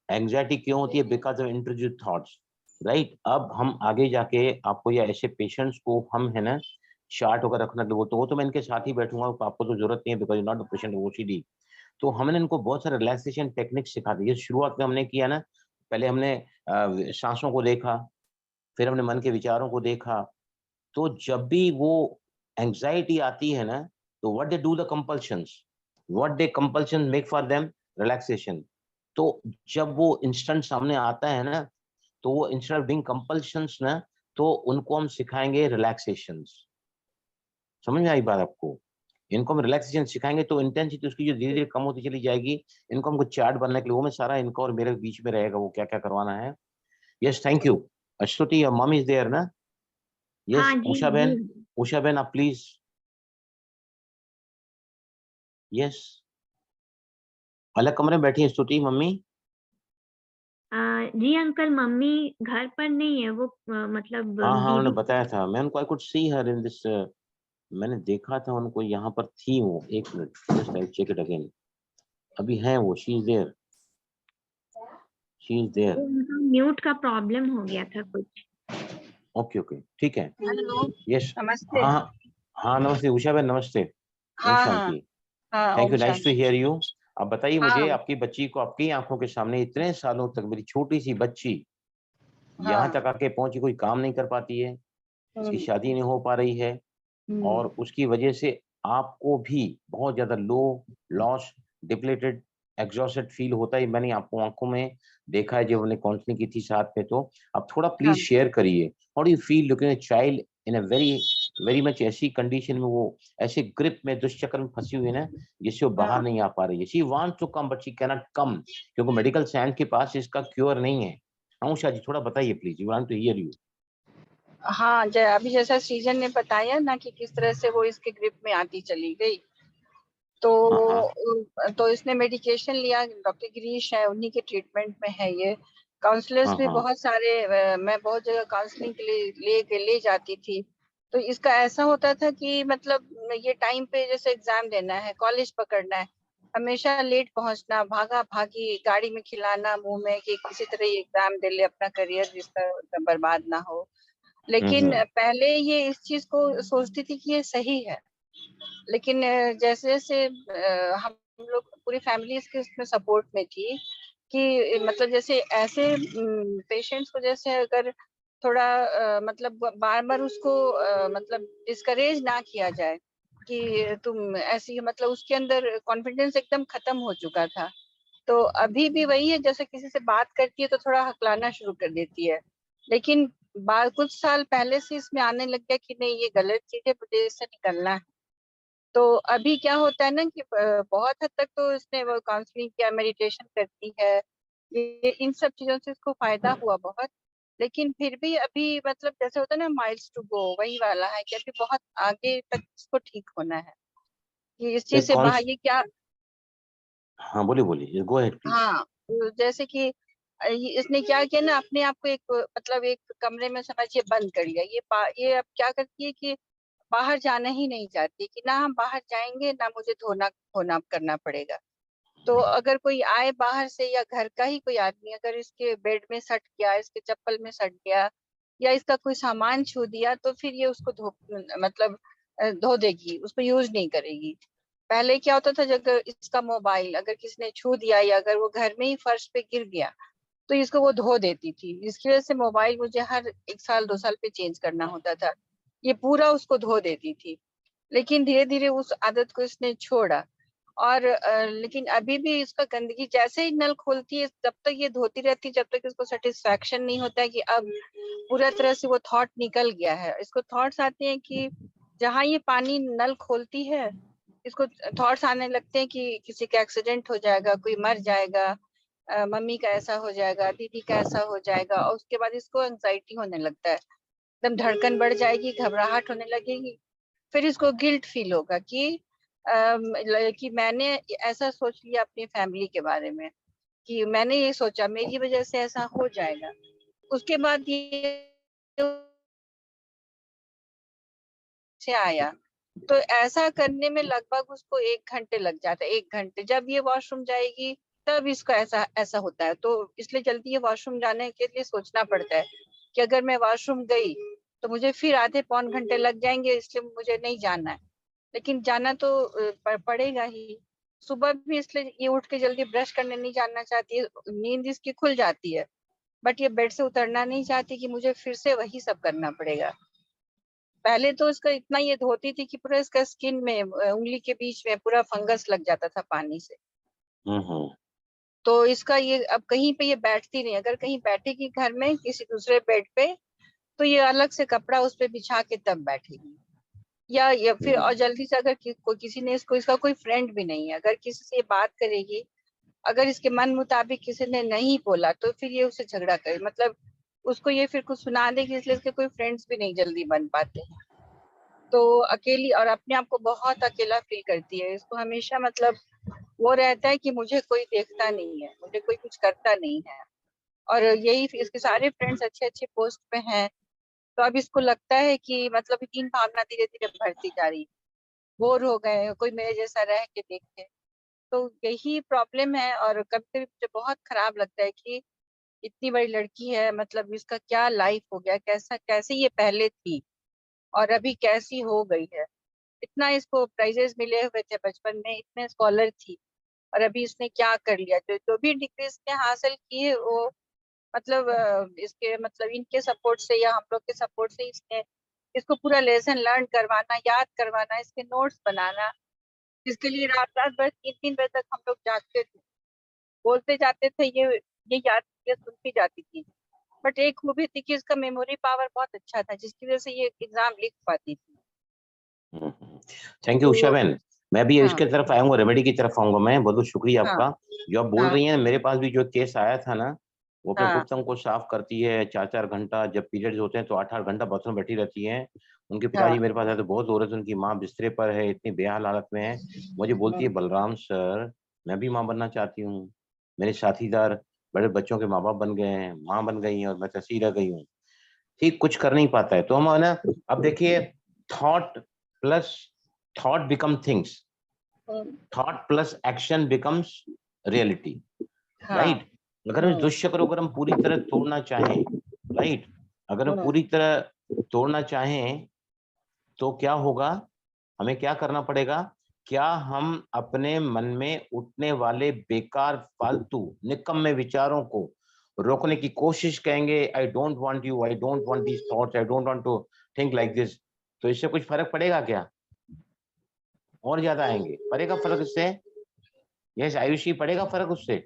एंग्जाइटी क्यों होती है? Because of introduce thoughts, right? अब हम आगे जाके आपको, या ऐसे पेशेंट्स को हम, है ना, चार्ट वगैरह रखना, तो वो तो मैं इनके साथ ही बैठूंगा, आपको तो जरूरत नहीं है, बिकॉज नॉट पेशेंट ओसीडी। तो हमने इनको बहुत सारे रिलैक्सेशन टेक्निक सिखा दी। शुरुआत में हमने किया ना, पहले हमने सांसों को देखा, फिर हमने मन के विचारों को देखा। तो जब भी वो एंग्जाइटी आती है ना, तो what they do, the compulsions, what they compulsion make for them, relaxation. तो जब वो इंस्टेंट सामने आता है ना, तो वो इंस्टेड ऑफ बीइंग कंपल्शंस ना, तो उनको हम सिखाएंगे रिलैक्सेशंस। समझ में आई बात आपको? इनको हम रिलैक्सेशन सिखाएंगे तो इंटेंसिटी उसकी जो धीरे धीरे कम होती चली जाएगी। इनको हमको चार्ट बनने के लिए, वो मैं सारा इनका और मेरे बीच में रहेगा, वो क्या क्या करवाना है। Yes, thank you. Ashwathi, your मम इज देयर ना? यस, हाँ जी, उषा जी। बहन, उषा बहन आप प्लीज। यस, अलग कमरे में बैठी है स्तुति मम्मी। जी अंकल, मम्मी घर पर नहीं है, वो मतलब हाँ हाँ, उन्होंने दीदी। बताया था, मैं उनको, I could see her in this, मैंने देखा था उनको, यहाँ पर थी वो। एक minute, just I check it again. अभी हैं वो, she is there. She is there. वो उनका म्यूट का प्रॉब्लम हो गया था कुछ। ओके ओके, ठीक है। Hello, yes. नमस्ते। हाँ हाँ, नमस्ते उषा बहन, नमस्ते। ओम हाँ हाँ शांति। हाँ, थैंक ओम you, nice to Shanti. Hear you. अब बताइए मुझे, हाँ आपकी बच्ची को आपकी आंखों के सामने इतने सालों तक, मेरी छोटी सी बच्ची यहाँ हाँ। तक आके पहुंची, कोई काम नहीं कर पाती है, इसकी शादी नहीं हो पा रही है, और उसकी वजह से आपको भी बहुत ज्यादा लो, लॉस, डिप्लेटेड, एग्जॉस्टेड फील होता है। मैंने आपको आंखों में देखा है जब हमने काउंसलिंग की थी साथ में। तो आप थोड़ा प्लीज हाँ शेयर करिए, how do you feel looking at child in a very very much ऐसी कंडीशन में, वो ऐसे ग्रिप में, दुष्चक्र में फंसी हुई है ना, जिससे वो बाहर हाँ नहीं आ पा रही है। She wants to come but she can not come, क्योंकि मेडिकल साइंस के पास इसका क्योर नहीं है। हाँ उषा जी, थोड़ा बताइए please, you want to hear you. हाँ, अभी जैसा सृजन ने बताया ना कि किस तरह से वो इसके ग्रिप में आती चली गई, हाँ हाँ तो इसने मेडिकेशन लिया, डॉक्टर गिरीश है, उन्हीं के ट्रीटमेंट में है ये। काउंसलर्स हाँ भी हाँ बहुत सारे, मैं बहुत जगह काउंसलिंग के लिए ले जाती थी। तो इसका ऐसा होता था कि मतलब ये टाइम पे जैसे एग्जाम देना है, कॉलेज पकड़ना है, हमेशा लेट पहुंचना, भागा भागी, गाड़ी में खिलाना मुंह में कि किसी तरह ये एग्जाम दे ले, अपना करियर जिसका बर्बाद ना हो। लेकिन हम्म। पहले ये इस चीज को सोचती थी कि ये सही है, लेकिन जैसे जैसे हम लोग पूरी फैमिली इसके इसमें सपोर्ट में थी कि मतलब जैसे ऐसे पेशेंट्स को जैसे अगर थोड़ा मतलब बार बार उसको मतलब डिस्करेज ना किया जाए कि तुम ऐसी, मतलब उसके अंदर कॉन्फिडेंस एकदम खत्म हो चुका था। तो अभी भी वही है, जैसे किसी से बात करती है तो थोड़ा हकलाना शुरू कर देती है, लेकिन बाद कुछ साल पहले से इसमें आने लग गया कि नहीं ये गलत चीज है, मुझे इससे निकलना है। तो अभी क्या होता है ना कि बहुत हद तक तो इसने वो काउंसलिंग किया, मेडिटेशन करती है, ये इन सब चीजों से इसको फायदा हुआ बहुत। लेकिन फिर भी अभी मतलब जैसे होता है ना, माइल्स टू गो, वही वाला है कि अभी बहुत आगे तक इसको ठीक होना है कि इस ये चीज से कौन बाहर ये क्या। हाँ बोलिए बोलिए, गो अहेड प्लीज। हाँ, तो जैसे कि इसने क्या किया ना, अपने आप को एक मतलब एक कमरे में समझिए बंद कर लिया। ये अब क्या करती है कि बाहर जाना ही नहीं चाहती, कि ना हम बाहर जाएंगे ना मुझे धोना धोना करना पड़ेगा। तो अगर कोई आए बाहर से या घर का ही कोई आदमी अगर इसके बेड में सट गया, इसके चप्पल में सट गया, या इसका कोई सामान छू दिया, तो फिर ये उसको मतलब धो देगी, उसको यूज नहीं करेगी। पहले क्या होता था, जब इसका मोबाइल अगर किसी ने छू दिया या अगर वो घर में ही फर्श पे गिर गया, तो इसको वो धो देती थी, जिसकी वजह से मोबाइल मुझे हर 1 साल 2 साल पे चेंज करना होता था। ये पूरा उसको धो देती थी। लेकिन धीरे धीरे उस आदत को इसने छोड़ा। और लेकिन अभी भी इसका गंदगी जैसे ही नल खोलती है तब तक ये धोती रहती है, जब तक इसको सेटिस्फैक्शन नहीं होता है कि अब पूरा तरह से वो थॉट निकल गया है। इसको थॉट्स आते हैं कि जहाँ ये पानी नल खोलती है, इसको थॉट्स आने लगते हैं कि किसी का एक्सीडेंट हो जाएगा, कोई मर जाएगा, मम्मी का ऐसा हो जाएगा, दीदी का ऐसा हो जाएगा, और उसके बाद इसको एंजाइटी होने लगता है, एकदम धड़कन बढ़ जाएगी, घबराहट होने लगेगी। फिर इसको गिल्ट फील होगा कि मैंने ऐसा सोच लिया अपनी फैमिली के बारे में, कि मैंने ये सोचा मेरी वजह से ऐसा हो जाएगा। उसके बाद ये से आया, तो ऐसा करने में लगभग उसको 1 घंटे लग जाता है। 1 घंटे जब ये वॉशरूम जाएगी तब इसको ऐसा ऐसा होता है। तो इसलिए जल्दी ये वॉशरूम जाने के लिए सोचना पड़ता है कि अगर मैं वॉशरूम गई तो मुझे फिर आधे पौन घंटे लग जाएंगे, इसलिए मुझे नहीं जाना है। लेकिन जाना तो पड़ेगा ही। सुबह भी इसलिए ये उठ के जल्दी ब्रश करने नहीं जाना चाहती है, नींद इसकी खुल जाती है, बट ये बेड से उतरना नहीं चाहती कि मुझे फिर से वही सब करना पड़ेगा। पहले तो इसका इतना ये धोती थी कि पूरा इसका स्किन में उंगली के बीच में पूरा फंगस लग जाता था पानी से। हम्म। तो इसका ये अब कहीं पे ये बैठती नहीं, अगर कहीं बैठेगी घर में किसी दूसरे बेड पे, तो ये अलग से कपड़ा उस पे बिछा के तब बैठेगी। या फिर और जल्दी से अगर किसी ने इसका कोई फ्रेंड भी नहीं है, अगर किसी से ये बात करेगी, अगर इसके मन मुताबिक किसी ने नहीं बोला तो फिर ये उससे झगड़ा करे, मतलब उसको ये फिर कुछ सुना देगी, इसलिए इसके कोई फ्रेंड्स भी नहीं जल्दी बन पाते। तो अकेली और अपने आप को बहुत अकेला फील करती है। इसको हमेशा मतलब वो रहता है कि मुझे कोई देखता नहीं है, मुझे कोई कुछ करता नहीं है। और यही इसके सारे फ्रेंड्स अच्छे अच्छे पोस्ट पे हैं, तो अब इसको लगता है कि मतलब हीन भावना धीरे धीरे बढ़ती जा रही है, बोर हो गए हैं, कोई मेरे जैसा रह के देखे। तो यही प्रॉब्लम है। और कभी कभी मुझे बहुत खराब लगता है कि इतनी बड़ी लड़की है, मतलब इसका क्या लाइफ हो गया, कैसा कैसे ये पहले थी और अभी कैसी हो गई है। इतना इसको प्राइजेस मिले हुए थे बचपन में, इतने स्कॉलर थी, और अभी इसने क्या कर लिया। जो भी डिग्री इसने हासिल की है वो मतलब इसके मतलब इनके सपोर्ट से या हम लोग के सपोर्ट से इसने इसको पूरा लेसन लर्न करवाना, याद करवाना, इसके नोट्स बनाना, जिसके लिए रात रात भर 3-3 बजे तक हम लोग जागते थे, बोलते जाते थे, ये याद ये सुनती जाती थी। बट एक खूबी थी कि इसका मेमोरी पावर बहुत अच्छा था, जिसकी वजह से ये एग्जाम लिख पाती थी। थैंक यू उषा तो बहन। मैं भी हाँ इसके तरफ आऊंगा, रेमेडी की तरफ आऊंगा। मैं बहुत बहुत शुक्रिया हाँ आपका। जो आप बोल हाँ रही हैं, मेरे पास भी जो केस आया था ना, वो अपने हाँ गुप्तम को साफ करती है 4-4 घंटा, जब पीरियड्स होते हैं तो 8-8 घंटा बाथरूम बैठी रहती हैं। उनके पिताजी हाँ मेरे पास आए तो बहुत औरत, उनकी माँ बिस्तरे पर है, इतनी बेहाल हालत में है। मुझे बोलती है, बलराम सर मैं भी माँ बनना चाहती हूँ, मेरे साथीदार बड़े बच्चों के माँ बाप बन गए हैं, माँ बन गई हैं और मैं तैसी रह गई हूँ। ठीक, कुछ कर नहीं पाता है। तो हम है ना, अब देखिए, thought plus thought become things, thought plus action becomes reality, right. अगर हम इस दुष्ट चक्र को अगर हम पूरी तरह तोड़ना चाहें, राइट, अगर हम पूरी तरह तोड़ना चाहें तो क्या होगा, हमें क्या करना पड़ेगा? क्या हम अपने मन में उठने वाले बेकार फालतू निकम्मे विचारों को रोकने की कोशिश करेंगे? I don't want you, I don't want these thoughts, I don't want to think like this. तो इससे कुछ फर्क पड़ेगा क्या? और ज्यादा आएंगे। पड़ेगा फर्क इससे? यस आयुषी, पड़ेगा फर्क उससे?